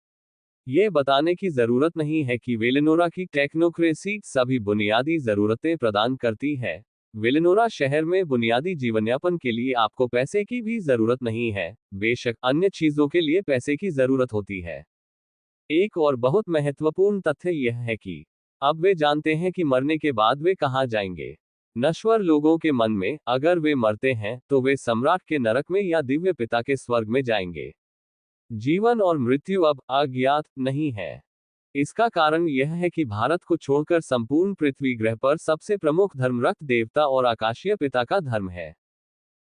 ये बताने की जरूरत नहीं है कि वेलेनोरा की टेक्नोक्रेसी सभी बुनियादी जरूरतें प्रदान करती है। वेलेनोरा शहर में बुनियादी जीवनयापन के लिए आपको पैसे की भी जरूरत नहीं है, बेशक अन्य चीजों के लिए पैसे की जरूरत होती है। एक और बहुत महत्वपूर्ण तथ्य यह है कि अब वे जानते हैं कि मरने के बाद वे कहाँ जाएंगे। नश्वर लोगों के मन में, अगर वे मरते हैं तो वे सम्राट के नरक में या दिव्य पिता के स्वर्ग में जाएंगे। जीवन और मृत्यु अब अज्ञात नहीं है। इसका कारण यह है कि भारत को छोड़कर संपूर्ण पृथ्वी ग्रह पर सबसे प्रमुख धर्म रक्त देवता और आकाशीय पिता का धर्म है।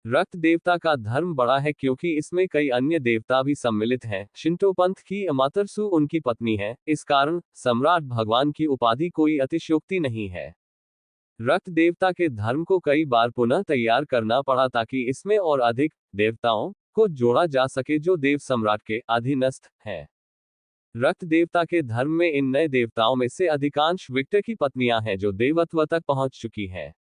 रक्त देवता का धर्म बड़ा है क्योंकि इसमें कई अन्य देवता भी सम्मिलित हैं। शिंटो पंथ की अमातरसु उनकी पत्नी है, इस कारण सम्राट भगवान की उपाधि कोई अतिशयोक्ति नहीं है। रक्त देवता के धर्म को कई बार पुनः तैयार करना पड़ा ताकि इसमें और अधिक देवताओं को जोड़ा जा सके जो देव सम्राट के अधीनस्थ हैं। रक्त देवता के धर्म में इन नए देवताओं में से अधिकांश विक्टर की पत्नियां हैं जो देवत्व तक पहुंच चुकी हैं।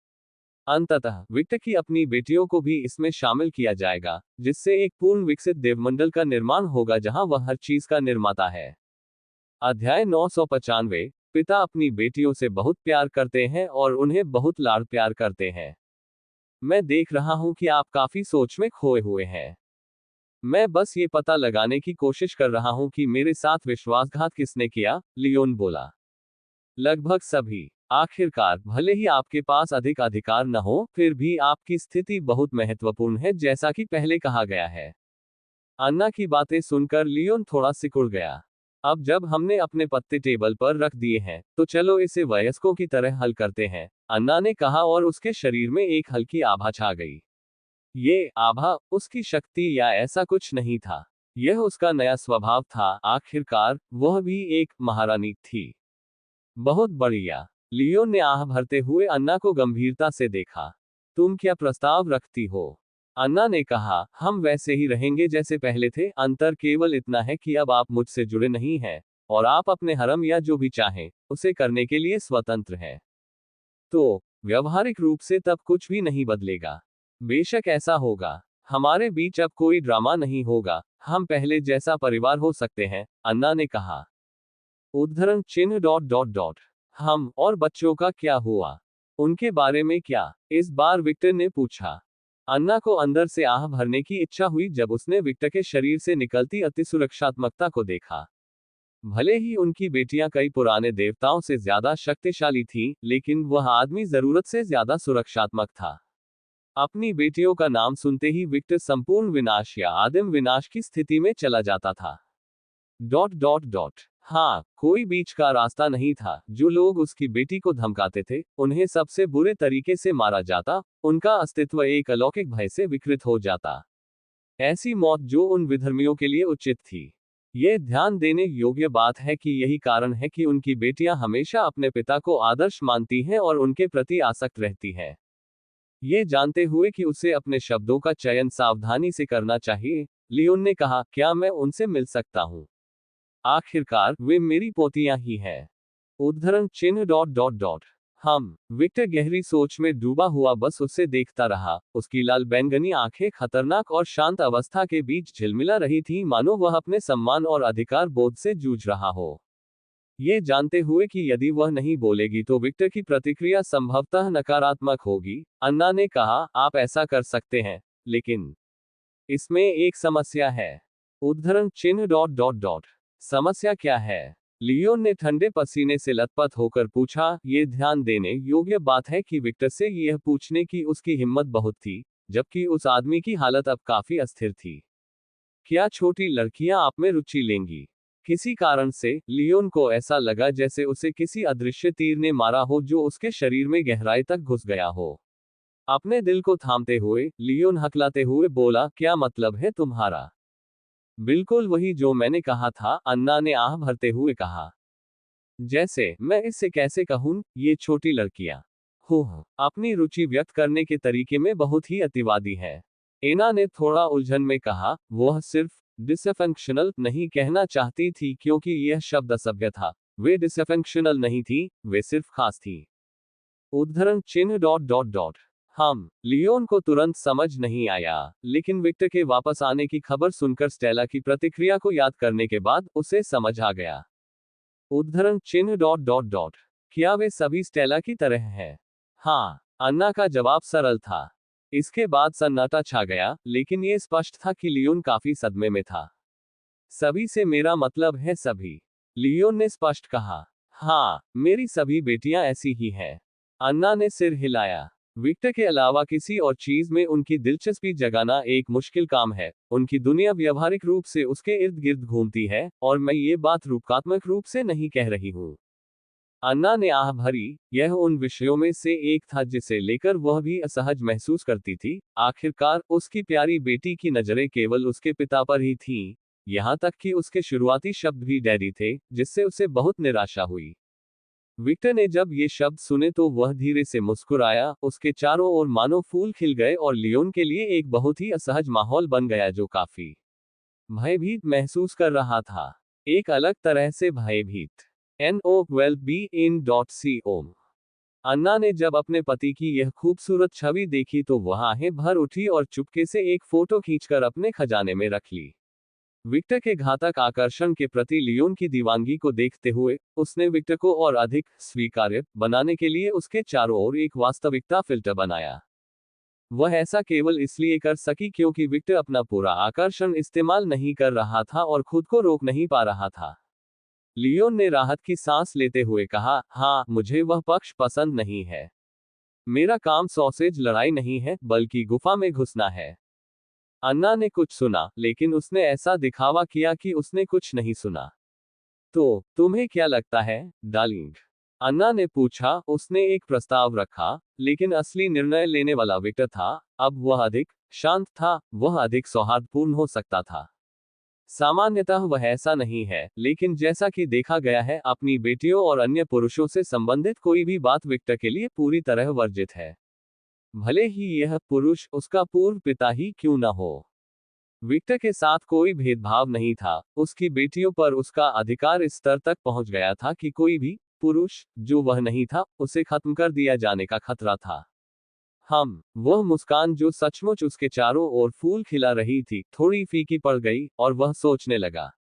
अंततः विक्टर की अपनी बेटियों को भी इसमें शामिल किया जाएगा, जिससे एक पूर्ण विकसित देवमंडल का निर्माण होगा जहां वह हर चीज का निर्माता है। अध्याय 995। पिता अपनी बेटियों से बहुत प्यार करते हैं और उन्हें बहुत लाड प्यार करते हैं। मैं देख रहा हूं कि आप काफी सोच में खोए हुए हैं। मैं बस ये पता लगाने की कोशिश कर रहा हूं कि मेरे साथ विश्वासघात किसने किया, लियोन बोला। लगभग सभी। आखिरकार, भले ही आपके पास अधिक अधिकार न हो, फिर भी आपकी स्थिति बहुत महत्वपूर्ण है, जैसा कि पहले कहा गया है। अन्ना की बातें सुनकर लियोन थोड़ा सिकुड़ गया। अब जब हमने अपने पत्ते टेबल पर रख दिए हैं, तो चलो इसे वयस्कों की तरह हल करते हैं, अन्ना ने कहा और उसके शरीर में एक हल्की आभा छा गई। ये आभा उसकी शक्ति या ऐसा कुछ नहीं था, यह उसका नया स्वभाव था। आखिरकार वह भी एक महारानी थी। बहुत बढ़िया। लियोन ने आह भरते हुए अन्ना को गंभीरता से देखा। तुम क्या प्रस्ताव रखती हो? अन्ना ने कहा, हम वैसे ही रहेंगे जैसे पहले थे, अंतर केवल इतना है कि अब आप मुझसे जुड़े नहीं हैं और आप अपने हरम या जो भी चाहें उसे करने के लिए स्वतंत्र हैं। तो व्यवहारिक रूप से तब कुछ भी नहीं बदलेगा। बेशक ऐसा होगा। हमारे बीच अब कोई ड्रामा नहीं होगा, हम पहले जैसा परिवार हो सकते हैं, अन्ना ने कहा। उद्धरण चिन्ह ... हम और बच्चों का क्या हुआ? उनके बारे में क्या? इस बार विक्टर ने पूछा। अन्ना को अंदर से आह भरने की इच्छा हुई जब उसने विक्टर के शरीर से निकलती अतिसुरक्षात्मकता को देखा। भले ही उनकी बेटियां कई पुराने देवताओं से ज्यादा शक्तिशाली थीं, लेकिन वह आदमी जरूरत से ज्यादा सुरक्षात्मक था। अपनी बेटियों का नाम सुनते ही विक्टर संपूर्ण विनाश या आदिम विनाश की स्थिति में चला जाता था। ... हाँ, कोई बीच का रास्ता नहीं था। जो लोग उसकी बेटी को धमकाते थे, उन्हें सबसे बुरे तरीके से मारा जाता, उनका अस्तित्व एक अलौकिक भय से विकृत हो जाता। ऐसी मौत जो उन विधर्मियों के लिए उचित थी। यह ध्यान देने योग्य बात है कि यही कारण है कि उनकी बेटियां हमेशा अपने पिता को आदर्श मानती हैं और उनके प्रति आसक्त रहती हैं। ये जानते हुए कि उसे अपने शब्दों का चयन सावधानी से करना चाहिए, लियोन ने कहा, क्या मैं उनसे मिल सकता हूं? आखिरकार वे मेरी पोतियां ही हैं। उद्धरण चिन्ह ... हम। विक्टर गहरी सोच में डूबा हुआ बस उसे देखता रहा। उसकी लाल बैंगनी आंखें खतरनाक और शांत अवस्था के बीच झिलमिला रही थीं, मानो वह अपने सम्मान और अधिकार बोध से जूझ रहा हो। ये जानते हुए कि यदि वह नहीं बोलेगी तो विक्टर की प्रतिक्रिया संभवतः नकारात्मक होगी, अन्ना ने कहा, आप ऐसा कर सकते हैं, लेकिन इसमें एक समस्या है। उद्धरण चिन्ह ... समस्या क्या है? लियोन ने ठंडे पसीने से लथपथ होकर पूछा। ये ध्यान देने योग्य बात है कि विक्टर से यह पूछने की उसकी हिम्मत बहुत थी, जबकि उस आदमी की हालत अब काफी अस्थिर थी। क्या छोटी लड़कियां आप में रुचि लेंगी? किसी कारण से लियोन को ऐसा लगा जैसे उसे किसी अदृश्य तीर ने मारा हो जो उसके शरीर में गहराई तक घुस गया हो। अपने दिल को थामते हुए लियोन हकलाते हुए बोला, क्या मतलब है तुम्हारा? बिल्कुल वही जो मैंने कहा था, अन्ना ने आह भरते हुए कहा। जैसे, मैं इससे कैसे कहूं, ये छोटी लड़कियां अपनी रुचि व्यक्त करने के तरीके में बहुत ही अतिवादी है। एना ने थोड़ा उलझन में कहा, वह सिर्फ डिसफंक्शनल नहीं कहना चाहती थी क्योंकि यह शब्द असभ्य था। वे डिसफंक्शनल नहीं थी, वे सिर्फ खास थी। उद्धरण चिन्ह ... हम। लियोन को तुरंत समझ नहीं आया, लेकिन विक्टर के वापस आने की खबर सुनकर स्टेला की प्रतिक्रिया को याद करने के बाद उसे समझ आ गया। उद्धरण चिन्ह ... क्या वे सभी स्टेला की तरह हैं? हाँ, अन्ना का जवाब सरल था। इसके बाद सन्नाटा छा गया, लेकिन यह स्पष्ट था कि लियोन काफी सदमे में था। सभी से मेरा मतलब है सभी। लियोन ने स्पष्ट कहा। हाँ, मेरी सभी बेटियां ऐसी ही हैं। अन्ना ने सिर हिलाया। विक्टर के अलावा किसी और चीज में उनकी दिलचस्पी जगाना एक मुश्किल काम है। उनकी दुनिया व्यावहारिक रूप से उसके इर्द गिर्द घूमती है, और मैं ये बात रूपकात्मक रूप से नहीं कह रही हूँ। अन्ना ने आह भरी। यह उन विषयों में से एक था जिसे लेकर वह भी असहज महसूस करती थी। आखिरकार उसकी प्यारी बेटी की नजरें केवल उसके पिता पर ही थीं, यहाँ तक कि उसके शुरुआती शब्द भी डैडी थे, जिससे उसे बहुत निराशा हुई। विक्टर ने जब ये शब्द सुने तो वह धीरे से मुस्कुराया। उसके चारों ओर मानो फूल खिल गए और लियोन के लिए एक बहुत ही असहज माहौल बन गया, जो काफी भयभीत महसूस कर रहा था। एक अलग तरह से भयभीत। NO12BIN.CO। अन्ना ने जब अपने पति की यह खूबसूरत छवि देखी तो वह आहें भर उठी और चुपके से एक फोटो खींचकर अपने खजाने में रख ली। विक्टर के घातक आकर्षण के प्रति लियोन की दीवानगी को देखते हुए, उसने विक्टर को और अधिक स्वीकार्य बनाने के लिए उसके चारों ओर एक वास्तविकता फिल्टर बनाया। वह ऐसा केवल इसलिए कर सकी क्योंकि विक्टर अपना पूरा आकर्षण इस्तेमाल नहीं कर रहा था और खुद को रोक नहीं पा रहा था। लियोन ने राहत की सांस लेते हुए कहा, हाँ, मुझे वह पक्ष पसंद नहीं है। मेरा काम सॉसेज लड़ाई नहीं है, बल्कि गुफा में घुसना है। अन्ना ने कुछ सुना, लेकिन उसने ऐसा दिखावा किया कि उसने कुछ नहीं सुना। तो तुम्हें क्या लगता है, डार्लिंग? अन्ना ने पूछा। उसने एक प्रस्ताव रखा, लेकिन असली निर्णय लेने वाला विक्टर था। अब वह अधिक शांत था, वह अधिक सौहार्दपूर्ण हो सकता था। सामान्यतः वह ऐसा नहीं है, लेकिन जैसा कि देखा गया है, अपनी बेटियों और अन्य पुरुषों से संबंधित कोई भी बात विक्टर के लिए पूरी तरह वर्जित है, भले ही यह पुरुष उसका पूर्व पिता ही क्यों न हो। विक्टर के साथ कोई भेदभाव नहीं था। उसकी बेटियों पर उसका अधिकार इस स्तर तक पहुंच गया था कि कोई भी पुरुष जो वह नहीं था, उसे खत्म कर दिया जाने का खतरा था। वह मुस्कान जो सचमुच उसके चारों ओर फूल खिला रही थी, थोड़ी फीकी पड़ गई, और वह सोचने लगा।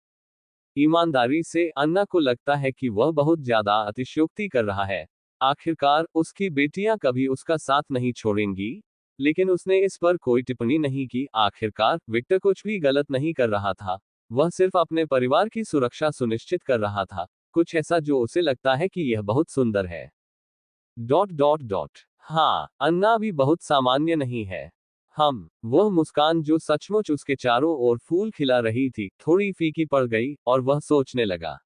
ईमानदारी से, अन्ना को लगता है कि वह बहुत ज्यादा अतिशयोक्ति कर रहा है। आखिरकार उसकी बेटियां कभी उसका साथ नहीं छोड़ेंगी। लेकिन उसने इस पर कोई टिप्पणी नहीं की। आखिरकार विक्टर कुछ भी गलत नहीं कर रहा था। वह सिर्फ अपने परिवार की सुरक्षा सुनिश्चित कर रहा था, कुछ ऐसा जो उसे लगता है कि यह बहुत सुंदर है। डॉट डॉट डॉट हाँ, अन्ना भी बहुत सामान्य नहीं है। वह मुस्कान जो सचमुच उसके चारों ओर फूल खिला रही थी, थोड़ी फीकी पड़ गई, और वह सोचने लगा।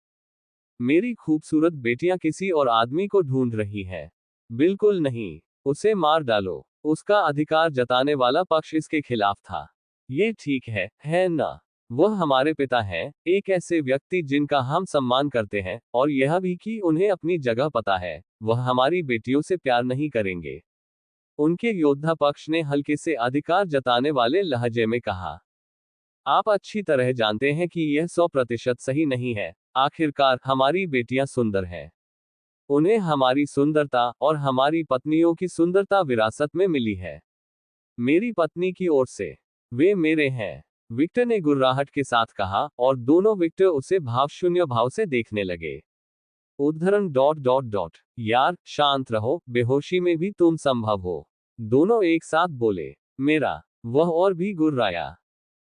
मेरी खूबसूरत बेटियां किसी और आदमी को ढूंढ रही हैं। बिल्कुल नहीं। उसे मार डालो। उसका अधिकार जताने वाला पक्ष इसके खिलाफ था। ये ठीक है ना? वह हमारे पिता हैं, एक ऐसे व्यक्ति जिनका हम सम्मान करते हैं, और यह भी कि उन्हें अपनी जगह पता है। वह हमारी बेटियों से प्यार नहीं करेंगे। उनके योद्धा पक्ष ने हल्के से अधिकार जताने वाले लहजे में कहा। आप अच्छी तरह जानते हैं कि यह 100% सही नहीं है। आखिरकार हमारी बेटियां सुंदर हैं। उन्हें हमारी सुंदरता और हमारी पत्नियों की सुंदरता विरासत में मिली है। मेरी पत्नी की ओर से। वे मेरे हैं। विक्टर ने गुर्राहट के साथ कहा, और दोनों विक्टर उसे भावशून्य भाव से देखने लगे। उद्धरण डॉट डॉट डॉट यार, शांत रहो, बेहोशी में भी तुम संभव हो। दोनों एक साथ बोले। मेरा। वह और भी गुर्राया।